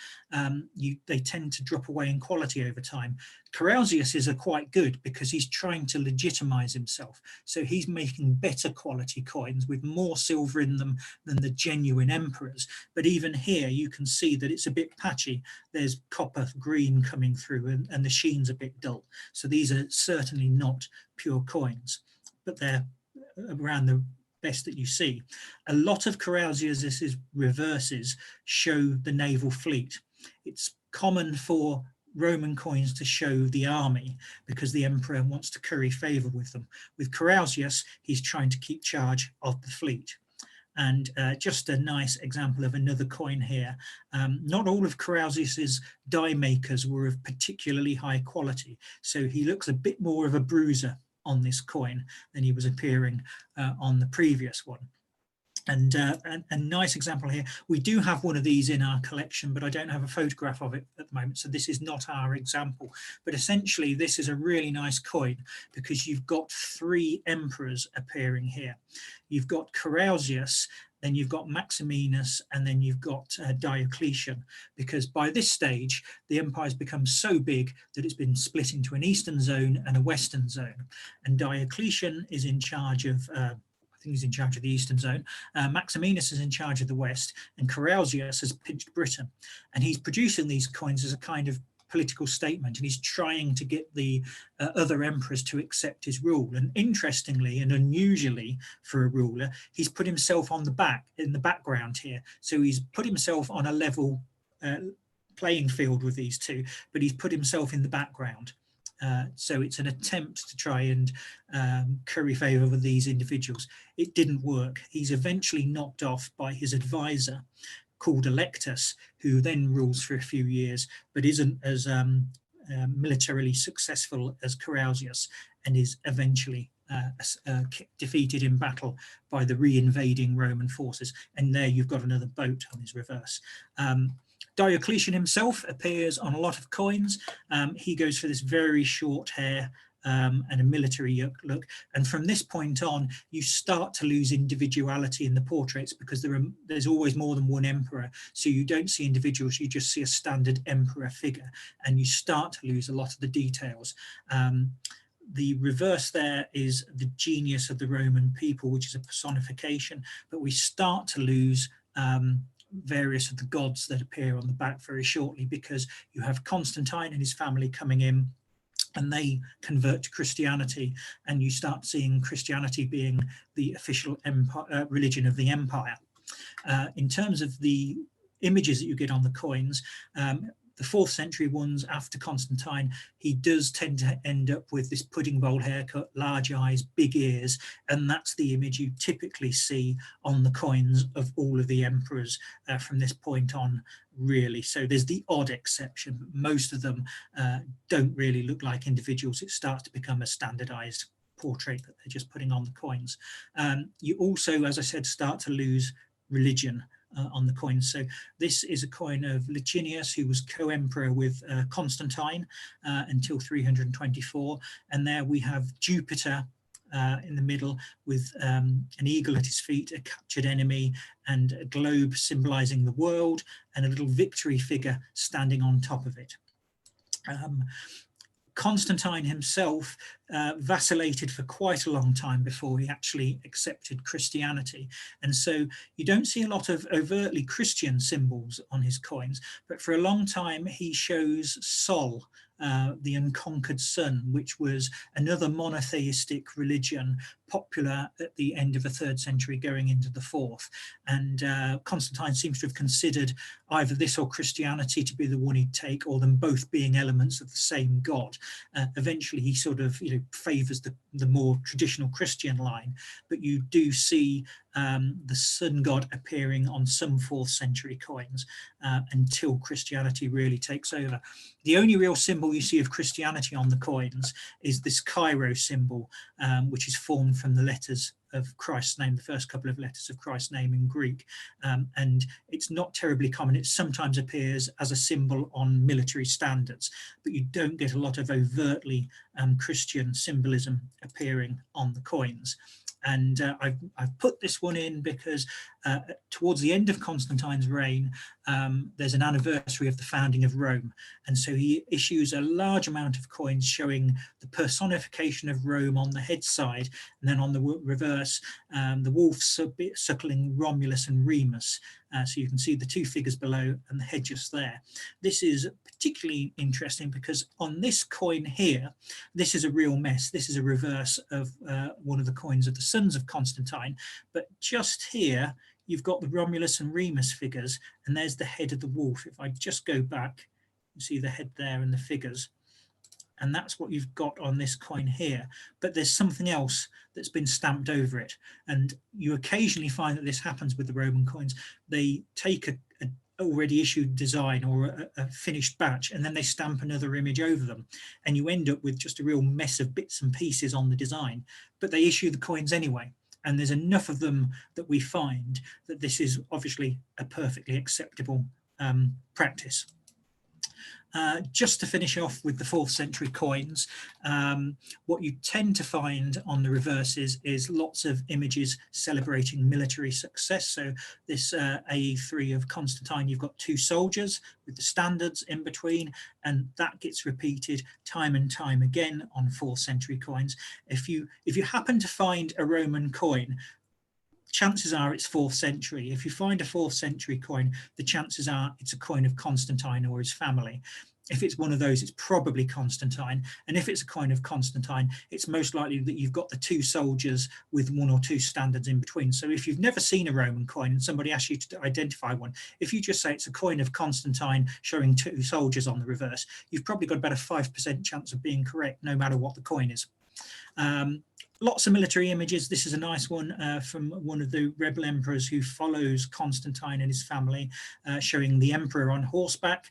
they tend to drop away in quality over time. Carausius is quite good because he's trying to legitimize himself. So he's making better quality coins with more silver in them than the genuine emperors. But even here, you can see that it's a bit patchy. There's copper green coming through and the sheen's a bit dull. So these are certainly not pure coins, but they're around the best that you see. A lot of Carausius's reverses show the naval fleet. It's common for Roman coins to show the army because the emperor wants to curry favor with them. With Carausius, he's trying to keep charge of the fleet. And just a nice example of another coin here. Not all of Carausius's die makers were of particularly high quality, so he looks a bit more of a bruiser on this coin than he was appearing on the previous one. And a nice example here, we do have one of these in our collection, but I don't have a photograph of it at the moment, so this is not our example. But essentially this is a really nice coin because you've got 3 emperors appearing here. You've got Carausius, then you've got Maximinus, and then you've got Diocletian, because by this stage the empire's become so big that it's been split into an eastern zone and a western zone, and Diocletian is in charge of he's in charge of the eastern zone. Maximinus is in charge of the west, and Carausius has pinched Britain. And he's producing these coins as a kind of political statement, and he's trying to get the other emperors to accept his rule. And interestingly and unusually for a ruler, he's put himself on in the background here. So he's put himself on a level playing field with these two, but he's put himself in the background. So it's an attempt to try and curry favour with these individuals. It didn't work. He's eventually knocked off by his advisor called Electus, who then rules for a few years, but isn't as militarily successful as Carausius, and is eventually defeated in battle by the re-invading Roman forces. And there you've got another boat on his reverse. Diocletian himself appears on a lot of coins. He goes for this very short hair and a military look. And from this point on, you start to lose individuality in the portraits because there's always more than one emperor. So you don't see individuals, you just see a standard emperor figure, and you start to lose a lot of the details. The reverse there is the genius of the Roman people, which is a personification, but we start to lose various of the gods that appear on the back very shortly, because you have Constantine and his family coming in and they convert to Christianity, and you start seeing Christianity being the official religion of the empire. In terms of the images that you get on the coins, the 4th century ones after Constantine, he does tend to end up with this pudding bowl haircut, large eyes, big ears, and that's the image you typically see on the coins of all of the emperors from this point on, really. So there's the odd exception, but most of them don't really look like individuals. It starts to become a standardized portrait that they're just putting on the coins. You also, as I said, start to lose religion on the coins. So this is a coin of Licinius, who was co-emperor with Constantine until 324. And there we have Jupiter in the middle with an eagle at his feet, a captured enemy, and a globe symbolizing the world, and a little victory figure standing on top of it. Constantine himself vacillated for quite a long time before he actually accepted Christianity. And so you don't see a lot of overtly Christian symbols on his coins, but for a long time he shows Sol, the unconquered sun, which was another monotheistic religion popular at the end of the 3rd century going into the 4th. And Constantine seems to have considered either this or Christianity to be the one he'd take, or them both being elements of the same god. Eventually he sort of favours the more traditional Christian line, but you do see the sun god appearing on some 4th century coins until Christianity really takes over. The only real symbol you see of Christianity on the coins is this Cairo symbol, which is formed from the letters of Christ's name, the first couple of letters of Christ's name in Greek. And it's not terribly common. It sometimes appears as a symbol on military standards, but you don't get a lot of overtly Christian symbolism appearing on the coins. And I've put this one in because towards the end of Constantine's reign, there's an anniversary of the founding of Rome. And so he issues a large amount of coins showing the personification of Rome on the head side, and then on the reverse, the wolf suckling Romulus and Remus. So you can see the two figures below and the head just there. This is particularly interesting because on this coin here, this is a real mess. This is a reverse of one of the coins of the sons of Constantine. But just here, you've got the Romulus and Remus figures, and there's the head of the wolf. If I just go back, you see the head there and the figures. And that's what you've got on this coin here. But there's something else that's been stamped over it. And you occasionally find that this happens with the Roman coins. They take already issued design or a finished batch, and then they stamp another image over them, and you end up with just a real mess of bits and pieces on the design. But they issue the coins anyway, and there's enough of them that we find that this is obviously a perfectly acceptable practice. Just to finish off with the 4th century coins, what you tend to find on the reverses is lots of images celebrating military success. So this AE3 of Constantine, you've got 2 soldiers with the standards in between, and that gets repeated time and time again on 4th century coins. If you happen to find a Roman coin, chances are it's 4th century. If you find a 4th century coin, the chances are it's a coin of Constantine or his family. If it's one of those, it's probably Constantine. And if it's a coin of Constantine, it's most likely that you've got the 2 soldiers with 1 or 2 standards in between. So if you've never seen a Roman coin and somebody asks you to identify one, if you just say it's a coin of Constantine showing 2 soldiers on the reverse, you've probably got about a 5% chance of being correct, no matter what the coin is. Lots of military images. This is a nice one from one of the rebel emperors who follows Constantine and his family, showing the emperor on horseback,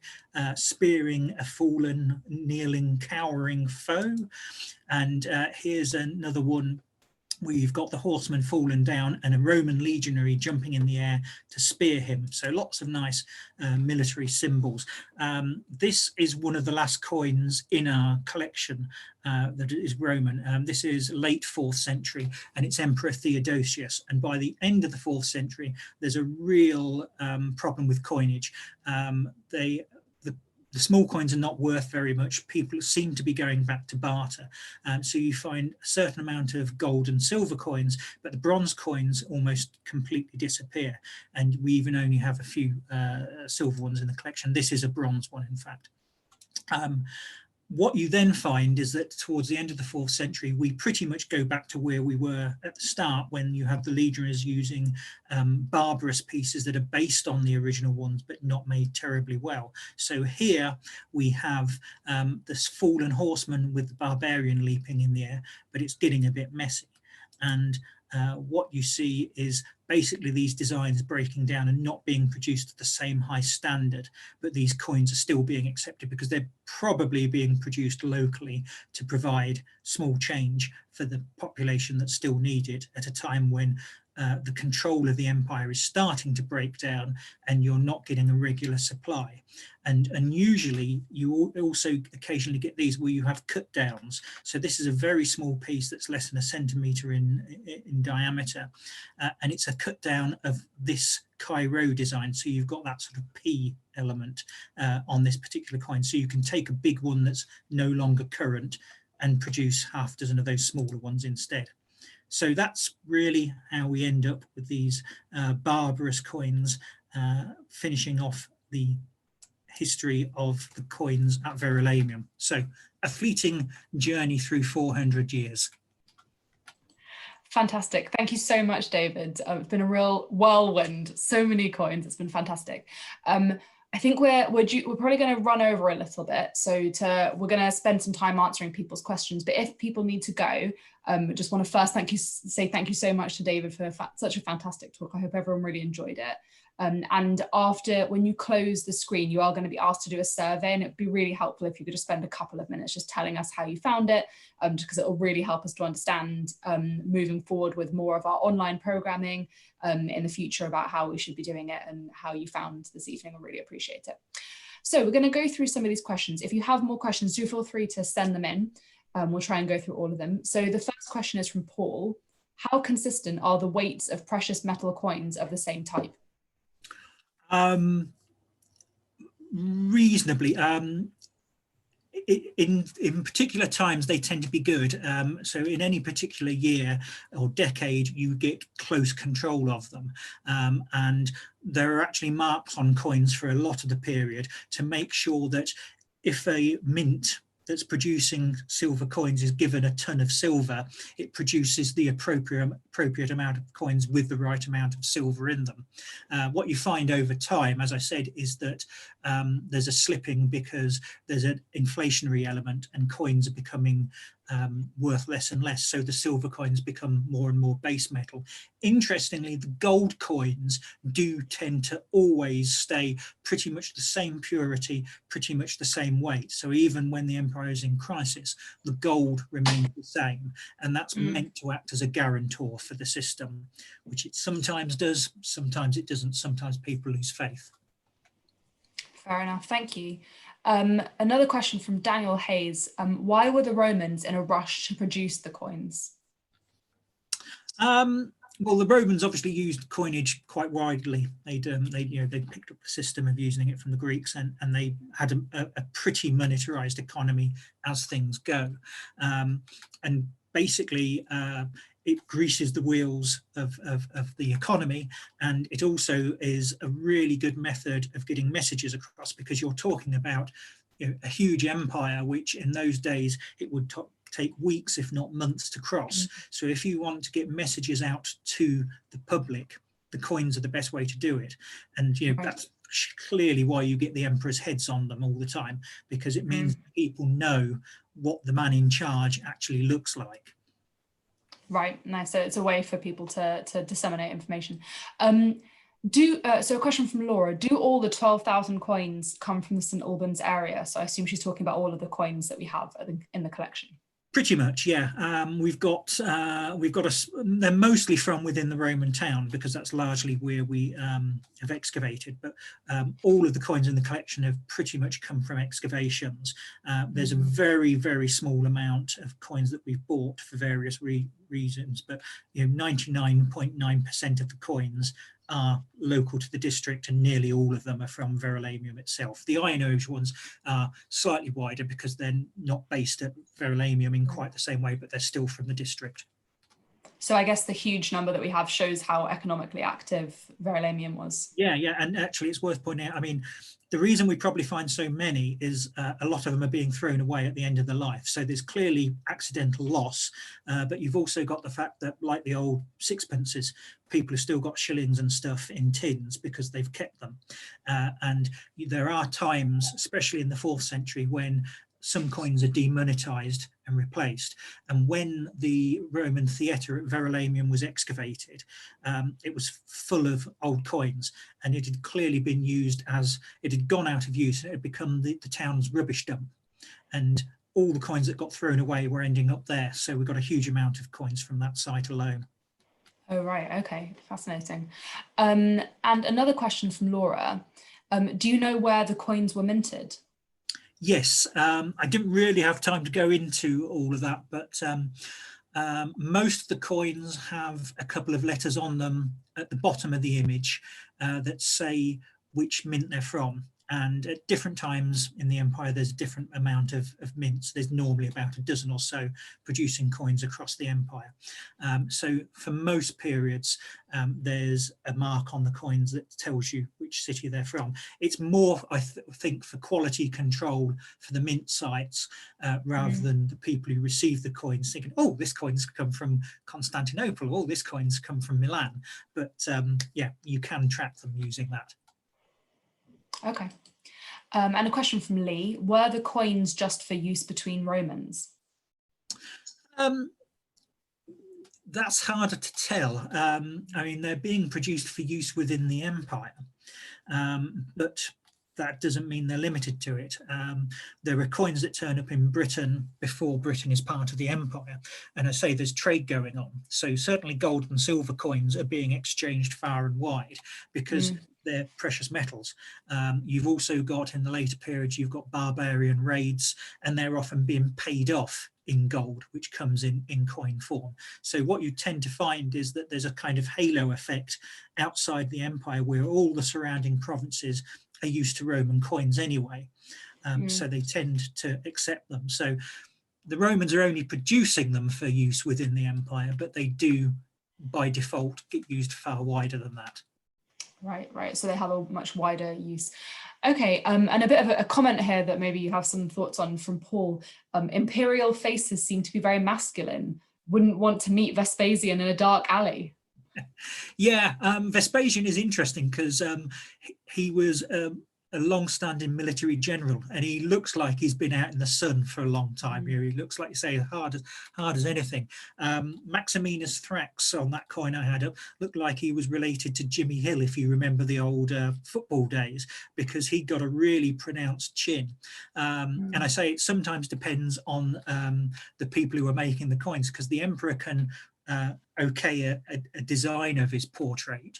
spearing a fallen, kneeling, cowering foe. And here's another one where you've got the horseman fallen down and a Roman legionary jumping in the air to spear him. So lots of nice military symbols. This is one of the last coins in our collection that is Roman. This is late 4th century, and it's Emperor Theodosius. And by the end of the 4th century, there's a real problem with coinage. The small coins are not worth very much. People seem to be going back to barter. So you find a certain amount of gold and silver coins, but the bronze coins almost completely disappear. And we even only have a few silver ones in the collection. This is a bronze one, in fact. What you then find is that towards the end of the 4th century, we pretty much go back to where we were at the start, when you have the legionaries using barbarous pieces that are based on the original ones, but not made terribly well. So here we have this fallen horseman with the barbarian leaping in the air, but it's getting a bit messy. And what you see is basically these designs breaking down and not being produced at the same high standard, but these coins are still being accepted because they're probably being produced locally to provide small change for the population that's still needed at a time when the control of the empire is starting to break down and you're not getting a regular supply. And usually you also occasionally get these where you have cut downs. So this is a very small piece that's less than a centimetre in diameter, and it's a cut down of this Cairo design. So you've got that sort of P element on this particular coin. So you can take a big one that's no longer current and produce half a dozen of those smaller ones instead. So that's really how we end up with these barbarous coins, finishing off the history of the coins at Verulamium. So a fleeting journey through 400 years.
Fantastic. Thank you so much, David. It's been a real whirlwind, so many coins. It's been fantastic. I think we're probably going to run over a little bit, so we're going to spend some time answering people's questions. But if people need to go, I just want to first say thank you so much to David for such a fantastic talk. I hope everyone really enjoyed it. And after, when you close the screen, you are going to be asked to do a survey, and it'd be really helpful if you could just spend a couple of minutes just telling us how you found it, because it will really help us to understand moving forward with more of our online programming in the future about how we should be doing it and how you found this evening. I really appreciate it. So we're going to go through some of these questions. If you have more questions, do feel free to send them in. We'll try and go through all of them. So the first question is from Paul. How consistent are the weights of precious metal coins of the same type?
Reasonably. In particular times they tend to be good. So in any particular year or decade you get close control of them, and there are actually marks on coins for a lot of the period to make sure that if a mint that's producing silver coins is given a ton of silver, it produces the appropriate amount of coins with the right amount of silver in them. What you find over time, as I said, is that there's a slipping because there's an inflationary element and coins are becoming worth less and less, so the silver coins become more and more base metal. Interestingly, the gold coins do tend to always stay pretty much the same purity, pretty much the same weight. So even when the empire is in crisis, the gold remains the same, and that's meant to act as a guarantor for the system, which it sometimes does, sometimes it doesn't. Sometimes people lose faith.
Fair enough, thank you. Another question from Daniel Hayes. Why were the Romans in a rush to produce the coins?
Well, the Romans obviously used coinage quite widely. They picked up the system of using it from the Greeks, and they had a pretty monetarized economy as things go. And basically, it greases the wheels of the economy, and it also is a really good method of getting messages across, because you're talking about, you know, a huge empire, which in those days it would take weeks, if not months, to cross. So if you want to get messages out to the public, the coins are the best way to do it. And you know, that's clearly why you get the emperor's heads on them all the time, because it means people know what the man in charge actually looks like.
Right, nice. So it's a way for people to disseminate information. So a question from Laura: do all the 12,000 coins come from the St Albans area? So I assume she's talking about all of the coins that we have in the collection.
Pretty much, yeah. They're mostly from within the Roman town, because that's largely where we have excavated. But all of the coins in the collection have pretty much come from excavations. There's a very, very small amount of coins that we've bought for various reasons, but 99.9% of the coins are local to the district, and nearly all of them are from Verulamium itself. The Iron Age ones are slightly wider because they're not based at Verulamium in quite the same way, but they're still from the district.
So I guess the huge number that we have shows how economically active Verulamium was. Yeah,
and actually it's worth pointing out, I mean, the reason we probably find so many is a lot of them are being thrown away at the end of their life. So there's clearly accidental loss, but you've also got the fact that, like the old sixpences, people have still got shillings and stuff in tins because they've kept them. And there are times, especially in the 4th century, when some coins are demonetized and replaced. And when the Roman theatre at Verulamium was excavated, it was full of old coins, and it had clearly been used as, it had gone out of use, and it had become the town's rubbish dump. And all the coins that got thrown away were ending up there. So we got a huge amount of coins from that site alone.
Oh, right. Okay. Fascinating. And another question from Laura. Do you know where the coins were minted?
Yes, I didn't really have time to go into all of that, but most of the coins have a couple of letters on them at the bottom of the image that say which mint they're from. And at different times in the empire, there's a different amount of mints. There's normally about a dozen or so producing coins across the empire. So for most periods, there's a mark on the coins that tells you which city they're from. It's more, I think, for quality control for the mint sites, rather than the people who receive the coins thinking, oh, this coin's come from Constantinople, oh, this coin's come from Milan. But yeah, you can track them using that.
Okay. And a question from Lee: were the coins just for use between Romans?
That's harder to tell. I mean, they're being produced for use within the empire, but that doesn't mean they're limited to it. There are coins that turn up in Britain before Britain is part of the empire. And I say there's trade going on. So certainly gold and silver coins are being exchanged far and wide because they're precious metals. You've also got, in the later periods, you've got barbarian raids, and they're often being paid off in gold, which comes in coin form. So what you tend to find is that there's a kind of halo effect outside the empire where all the surrounding provinces are used to Roman coins anyway. So they tend to accept them. So the Romans are only producing them for use within the empire, but they do by default get used far wider than that.
Right. So they have a much wider use. Okay, and a bit of a comment here that maybe you have some thoughts on from Paul. Imperial faces seem to be very masculine. Wouldn't want to meet Vespasian in a dark alley.
Yeah, Vespasian is interesting because he was a a long-standing military general, and he looks like he's been out in the sun for a long time. He looks like, you say, hard as anything. Maximinus Thrax on that coin I had up looked like he was related to Jimmy Hill, if you remember the old football days, because he got a really pronounced chin. And I say it sometimes depends on the people who are making the coins, because the emperor can okay a design of his portrait,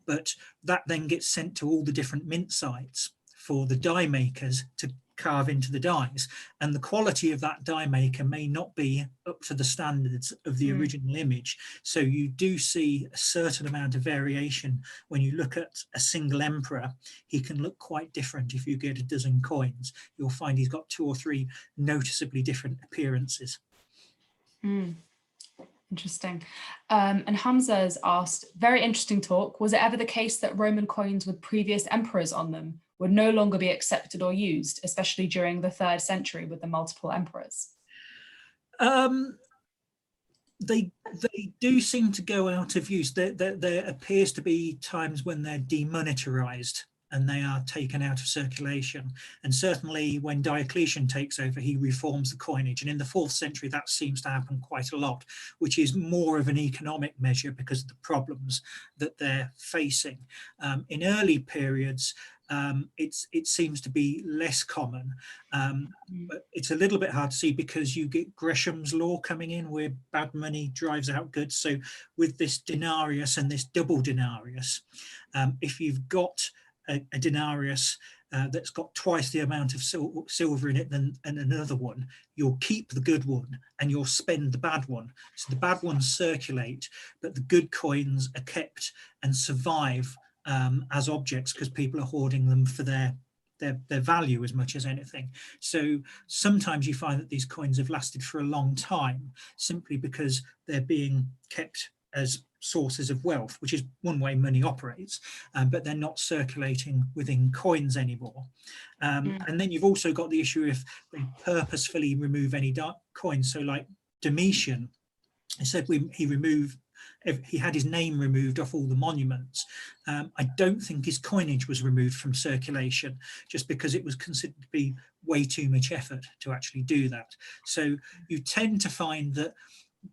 but that then gets sent to all the different mint sites for the die makers to carve into the dies, and the quality of that die maker may not be up to the standards of the original image. So you do see a certain amount of variation when you look at a single emperor. He can look quite different. If you get a dozen coins, you'll find he's got 2 or 3 noticeably different appearances.
Interesting. And Hamza has asked, very interesting talk. Was it ever the case that Roman coins with previous emperors on them would no longer be accepted or used, especially during the 3rd century with the multiple emperors?
They do seem to go out of use. There appears to be times when they're demonetarized and they are taken out of circulation. And certainly when Diocletian takes over, he reforms the coinage. And in the 4th century, that seems to happen quite a lot, which is more of an economic measure because of the problems that they're facing. In early periods, it seems to be less common, but it's a little bit hard to see because you get Gresham's law coming in where bad money drives out good. So with this denarius and this double denarius, if you've got a denarius that's got twice the amount of silver in it than another one, you'll keep the good one and you'll spend the bad one. So the bad ones circulate, but the good coins are kept and survive as objects because people are hoarding them for their value as much as anything. So sometimes you find that these coins have lasted for a long time simply because they're being kept as sources of wealth, which is one way money operates, but they're not circulating within coins anymore. And then you've also got the issue if they purposefully remove any coins. So like Domitian, he said he had his name removed off all the monuments. I don't think his coinage was removed from circulation just because it was considered to be way too much effort to actually do that. So you tend to find that,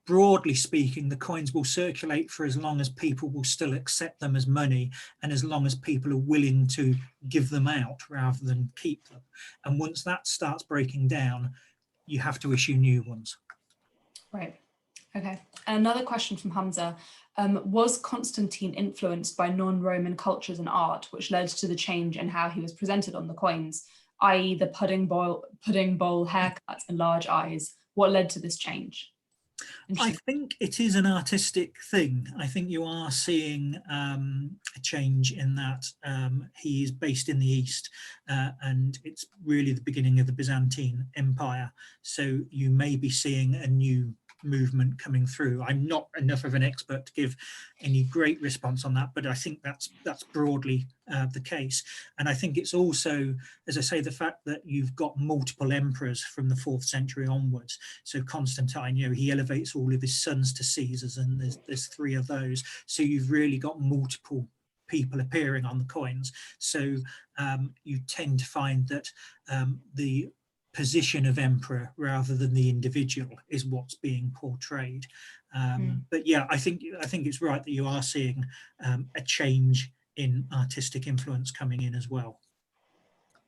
broadly speaking, the coins will circulate for as long as people will still accept them as money and as long as people are willing to give them out rather than keep them. And once that starts breaking down, you have to issue new ones.
Right. Okay. And another question from Hamza. Was Constantine influenced by non-Roman cultures and art, which led to the change in how he was presented on the coins, i.e. the pudding bowl haircut and large eyes? What led to this change?
I think it is an artistic thing. I think you are seeing a change in that. He is based in the East and it's really the beginning of the Byzantine Empire. So you may be seeing a new movement coming through. I'm not enough of an expert to give any great response on that, but I think that's broadly the case. And I think it's also, as I say, the fact that you've got multiple emperors from the 4th century onwards. So Constantine, he elevates all of his sons to Caesars, and there's 3 of those. So you've really got multiple people appearing on the coins. So you tend to find that the position of emperor rather than the individual is what's being portrayed. But yeah, I think it's right that you are seeing a change in artistic influence coming in as well.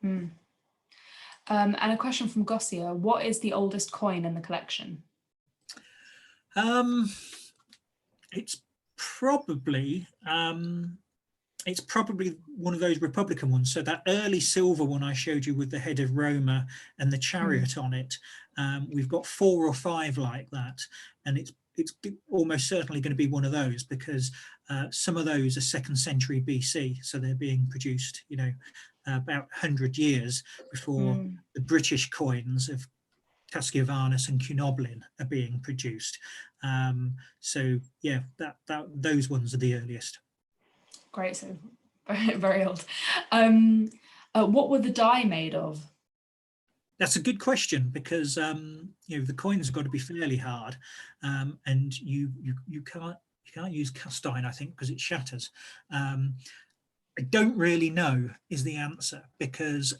And a question from Gossier: what is the oldest coin in the collection?
It's probably one of those Republican ones. So that early silver one I showed you with the head of Roma and the chariot on it, we've got 4 or 5 like that, and it's almost certainly going to be one of those because some of those are 2nd century BC, so they're being produced, about 100 years before the British coins of Casciavanus and Cunoblin are being produced. So yeah, those ones are the earliest.
Great, so very, very old. What were the die made of?
That's a good question because the coins have got to be fairly hard, and you can't use cast iron, I think, because it shatters. I don't really know is the answer, because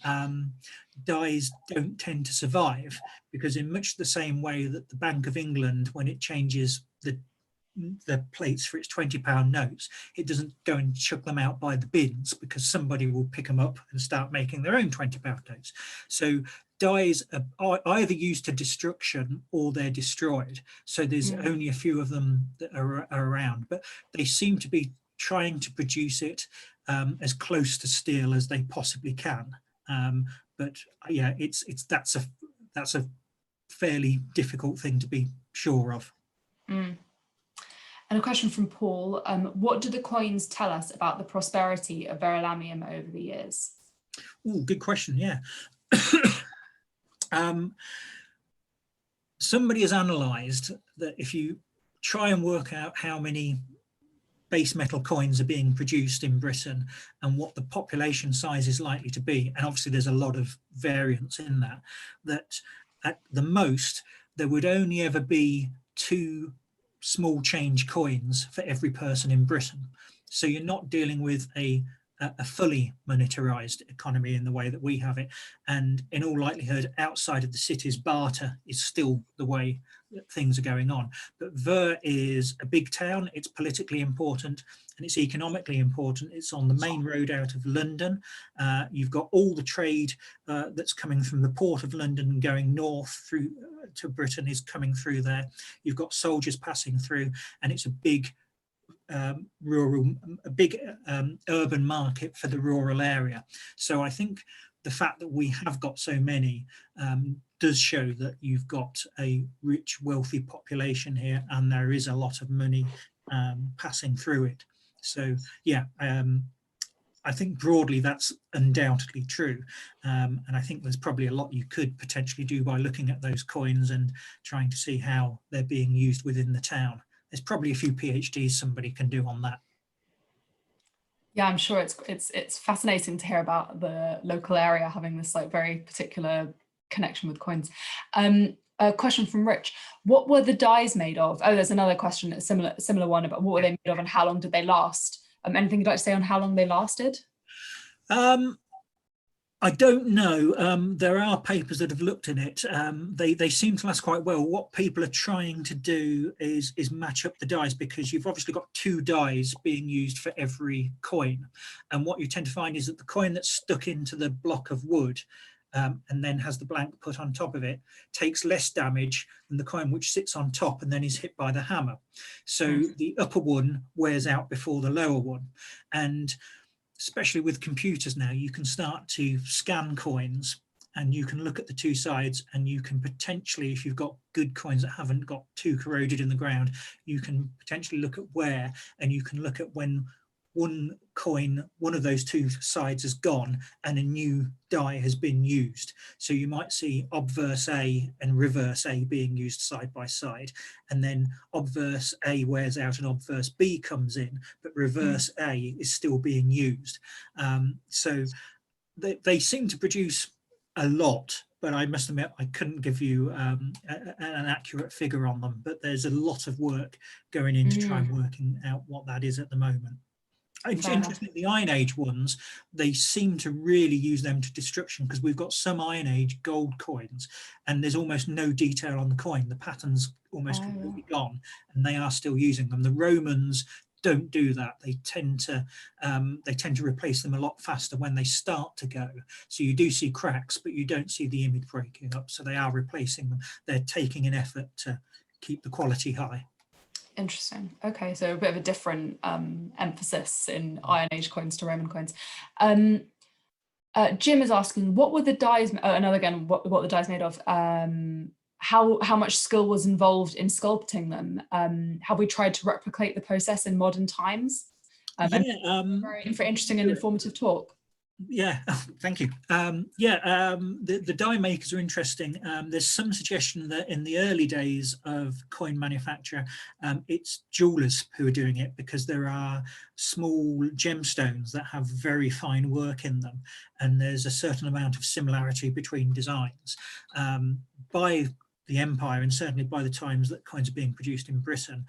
dies don't tend to survive, because in much the same way that the Bank of England, when it changes the plates for its £20 notes, it doesn't go and chuck them out by the bins, because somebody will pick them up and start making their own £20 notes. So dies are either used to destruction or they're destroyed. So there's only a few of them that are around, but they seem to be trying to produce it as close to steel as they possibly can. But yeah, that's a fairly difficult thing to be sure of.
And a question from Paul: what do the coins tell us about the prosperity of Verulamium over the years?
Oh, good question. Yeah. Somebody has analysed that if you try and work out how many base metal coins are being produced in Britain and what the population size is likely to be, and obviously there's a lot of variance in that, that at the most there would only ever be 2 small change coins for every person in Britain. So you're not dealing with a fully monetarized economy in the way that we have it, and in all likelihood outside of the cities barter is still the way that things are going on. But Ver is a big town, it's politically important and it's economically important. It's on the main road out of London. You've got all the trade that's coming from the port of London going north through to Britain is coming through there. You've got soldiers passing through, and it's a big urban market for the rural area. So I think the fact that we have got so many does show that you've got a rich, wealthy population here, and there is a lot of money passing through it. So yeah, I think broadly that's undoubtedly true, and I think there's probably a lot you could potentially do by looking at those coins and trying to see how they're being used within the town. There's probably a few PhDs somebody can do on that.
Yeah, I'm sure it's fascinating to hear about the local area having this like very particular connection with coins. A question from Rich: what were the dies made of? Oh, there's another question, a similar one, about what were they made of and how long did they last? Anything you'd like to say on how long they lasted?
I don't know. There are papers that have looked at it. They seem to last quite well. What people are trying to do is match up the dies, because you've obviously got 2 dies being used for every coin. And what you tend to find is that the coin that's stuck into the block of wood and then has the blank put on top of it takes less damage than the coin which sits on top and then is hit by the hammer. So the upper one wears out before the lower one. And especially with computers now, you can start to scan coins and you can look at the 2 sides, and you can potentially, if you've got good coins that haven't got too corroded in the ground, you can potentially look at wear, and you can look at when one of those 2 sides has gone and a new die has been used. So you might see obverse A and reverse A being used side by side, and then obverse A wears out and obverse B comes in, but reverse A is still being used. So they seem to produce a lot, but I must admit I couldn't give you an accurate figure on them, but there's a lot of work going into trying working out what that is at the moment. It's interesting, the Iron Age ones, they seem to really use them to destruction, because we've got some Iron Age gold coins and there's almost no detail on the coin. The pattern's almost completely gone, and they are still using them. The Romans don't do that. They tend to replace them a lot faster when they start to go. So you do see cracks, but you don't see the image breaking up. So they are replacing them. They're taking an effort to keep the quality high.
Interesting. Okay, so a bit of a different emphasis in Iron Age coins to Roman coins. Jim is asking, what were the dies? What the dies made of? How much skill was involved in sculpting them? Have we tried to replicate the process in modern times? Very interesting and informative talk.
Yeah, thank you. The die makers are interesting. There's some suggestion that in the early days of coin manufacture, it's jewelers who are doing it, because there are small gemstones that have very fine work in them, and there's a certain amount of similarity between designs. By the empire, and certainly by the times that coins are being produced in Britain,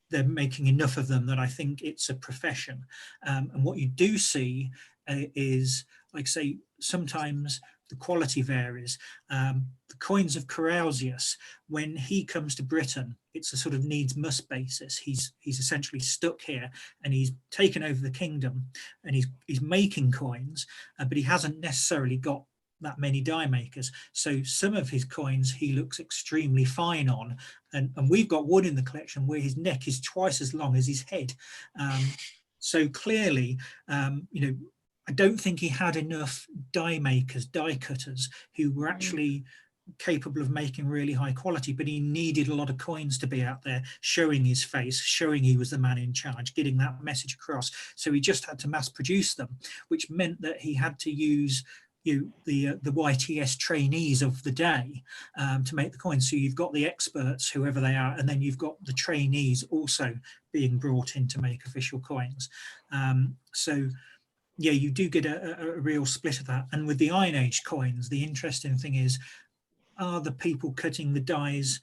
they're making enough of them that I think it's a profession. And what you do see is, like say, sometimes the quality varies. The coins of Carausius, when he comes to Britain, it's a sort of needs must basis. He's essentially stuck here, and he's taken over the kingdom, and he's making coins, but he hasn't necessarily got that many die makers. So some of his coins he looks extremely fine on, and we've got one in the collection where his neck is twice as long as his head. So clearly, you know, I don't think he had enough die makers, die cutters, who were actually capable of making really high quality, but he needed a lot of coins to be out there showing his face, showing he was the man in charge, getting that message across. So he just had to mass produce them, which meant that he had to use the YTS trainees of the day to make the coins. So you've got the experts, whoever they are, and then you've got the trainees also being brought in to make official coins. So yeah, you do get a real split of that. And with the Iron Age coins, the interesting thing is, are the people cutting the dies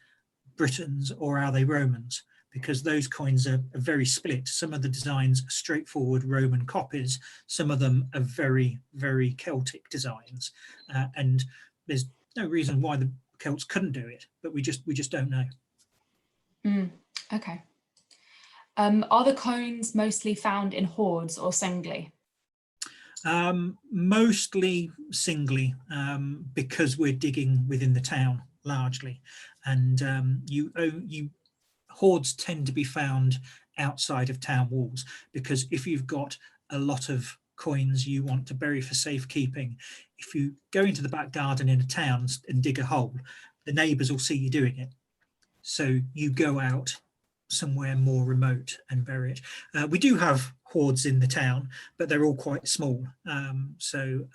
Britons or are they Romans? Because those coins are very split. Some of the designs are straightforward Roman copies. Some of them are very, very Celtic designs. And there's no reason why the Celts couldn't do it, but we just don't know.
Okay. Are the coins mostly found in hoards or singly?
Mostly singly, because we're digging within the town largely, and hoards tend to be found outside of town walls, because if you've got a lot of coins you want to bury for safekeeping, if you go into the back garden in a town and dig a hole, the neighbours will see you doing it, so you go out somewhere more remote and bury it. We do have hoards in the town, but they're all quite small, so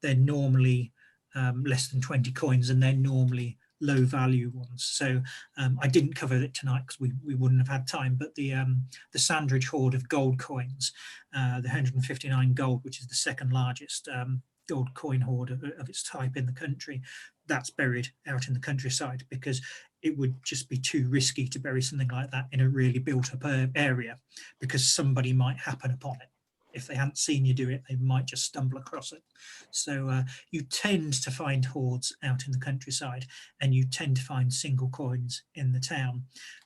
they're normally less than 20 coins, and they're normally low value ones. So I didn't cover it tonight because we wouldn't have had time, but the Sandridge hoard of gold coins, the 159 gold, which is the second largest gold coin hoard of its type in the country, that's buried out in the countryside, because it would just be too risky to bury something like that in a really built up area, because somebody might happen upon it. If they hadn't seen you do it, they might just stumble across it. So you tend to find hoards out in the countryside, and you tend to find single coins in the town.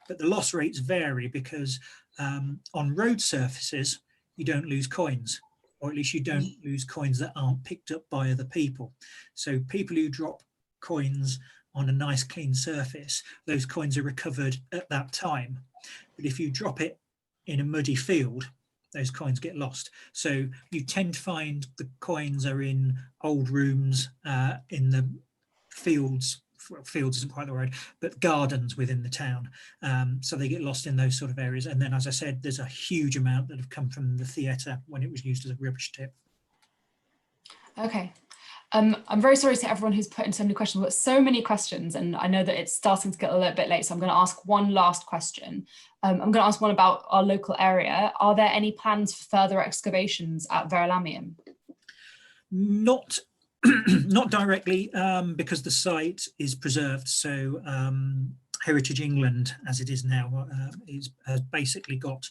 But the loss rates vary, because on road surfaces, you don't lose coins, or at least you don't lose coins that aren't picked up by other people. So people who drop coins on a nice clean surface, those coins are recovered at that time. But if you drop it in a muddy field, those coins get lost. So you tend to find the coins are in old rooms, in the fields. Fields isn't quite the word, but gardens within the town. So they get lost in those sort of areas. And then, as I said, there's a huge amount that have come from the theatre when it was used as a rubbish tip. Okay.
I'm very sorry to everyone who's put in so many questions. We've got so many questions, and I know that it's starting to get a little bit late, so I'm going to ask one last question. I'm going to ask one about our local area. Are there any plans for further excavations at Verulamium?
Not directly, because the site is preserved. So Heritage England, as it is now, has basically got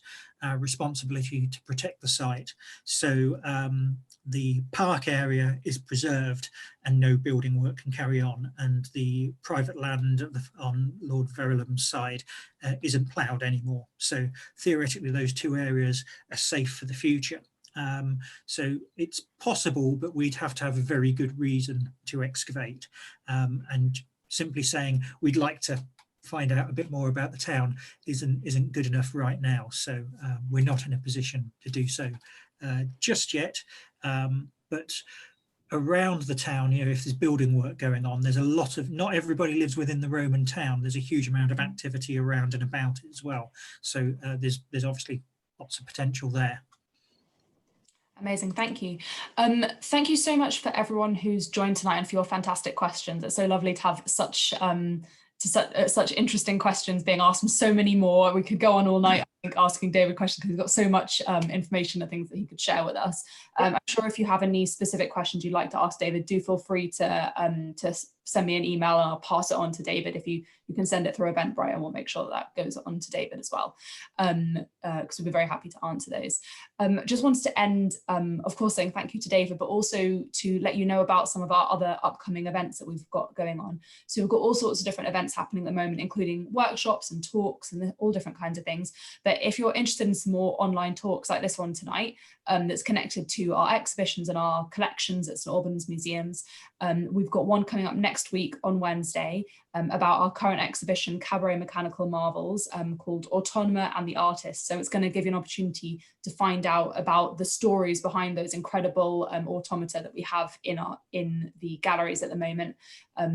responsibility to protect the site. So the park area is preserved and no building work can carry on, and the private land on Lord Verulam's side isn't ploughed anymore. So theoretically those two areas are safe for the future. So it's possible, but we'd have to have a very good reason to excavate, and simply saying we'd like to find out a bit more about the town isn't good enough right now. So we're not in a position to do so just yet. But around the town, you know, if there's building work going on, there's a lot of, not everybody lives within the Roman town. There's a huge amount of activity around and about it as well. So there's obviously lots of potential there.
Amazing, thank you. Thank you so much for everyone who's joined tonight and for your fantastic questions. It's so lovely to have such interesting questions being asked, and so many more. We could go on all night, I think, asking David questions, because he's got so much information and things that he could share with us. I'm sure if you have any specific questions you'd like to ask David, do feel free to send me an email and I'll pass it on to David. If you can send it through Eventbrite, and we'll make sure that goes on to David as well, because we'd be very happy to answer those. Just wanted to end, of course, saying thank you to David, but also to let you know about some of our other upcoming events that we've got going on. So we've got all sorts of different events happening at the moment, including workshops and talks and all different kinds of things. But if you're interested in some more online talks like this one tonight, that's connected to our exhibitions and our collections at St Albans museums, we've got one coming up next week on Wednesday about our current exhibition, Cabaret Mechanical Marvels, called Autonoma and the Artist. So it's going to give you an opportunity to find out about the stories behind those incredible automata that we have in the galleries at the moment.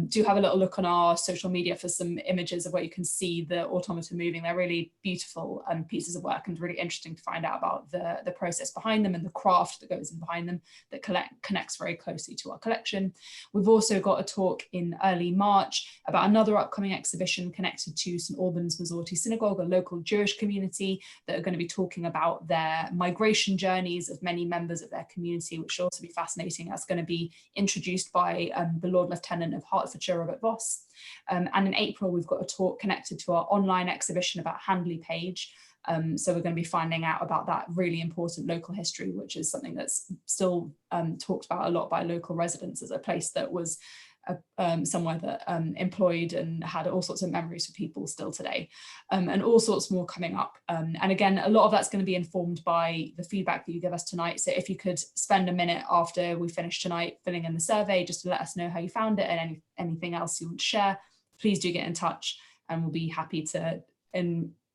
Do have a little look on our social media for some images of where you can see the automata moving. They're really beautiful pieces of work, and really interesting to find out about the process behind them and the craft that goes in behind them that connects very closely to our collection. We've also got a talk in early March about another upcoming exhibition connected to St Albans Masorti Synagogue, a local Jewish community, that are going to be talking about their migration journeys of many members of their community, which should also be fascinating. That's going to be introduced by the Lord Lieutenant of Hertfordshire, Robert Voss. And in April, we've got a talk connected to our online exhibition about Handley Page. So we're going to be finding out about that really important local history, which is something that's still talked about a lot by local residents as a place that was somewhere that employed and had all sorts of memories for people still today, and all sorts more coming up. And again, a lot of that's going to be informed by the feedback that you give us tonight. So if you could spend a minute after we finish tonight filling in the survey, just to let us know how you found it and anything else you want to share, please do get in touch, and we'll be happy to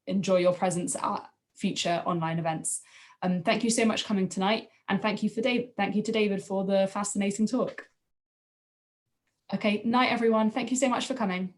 enjoy your presence at future online events. Thank you so much for coming tonight, and thank you to David for the fascinating talk. Okay, night everyone. Thank you so much for coming.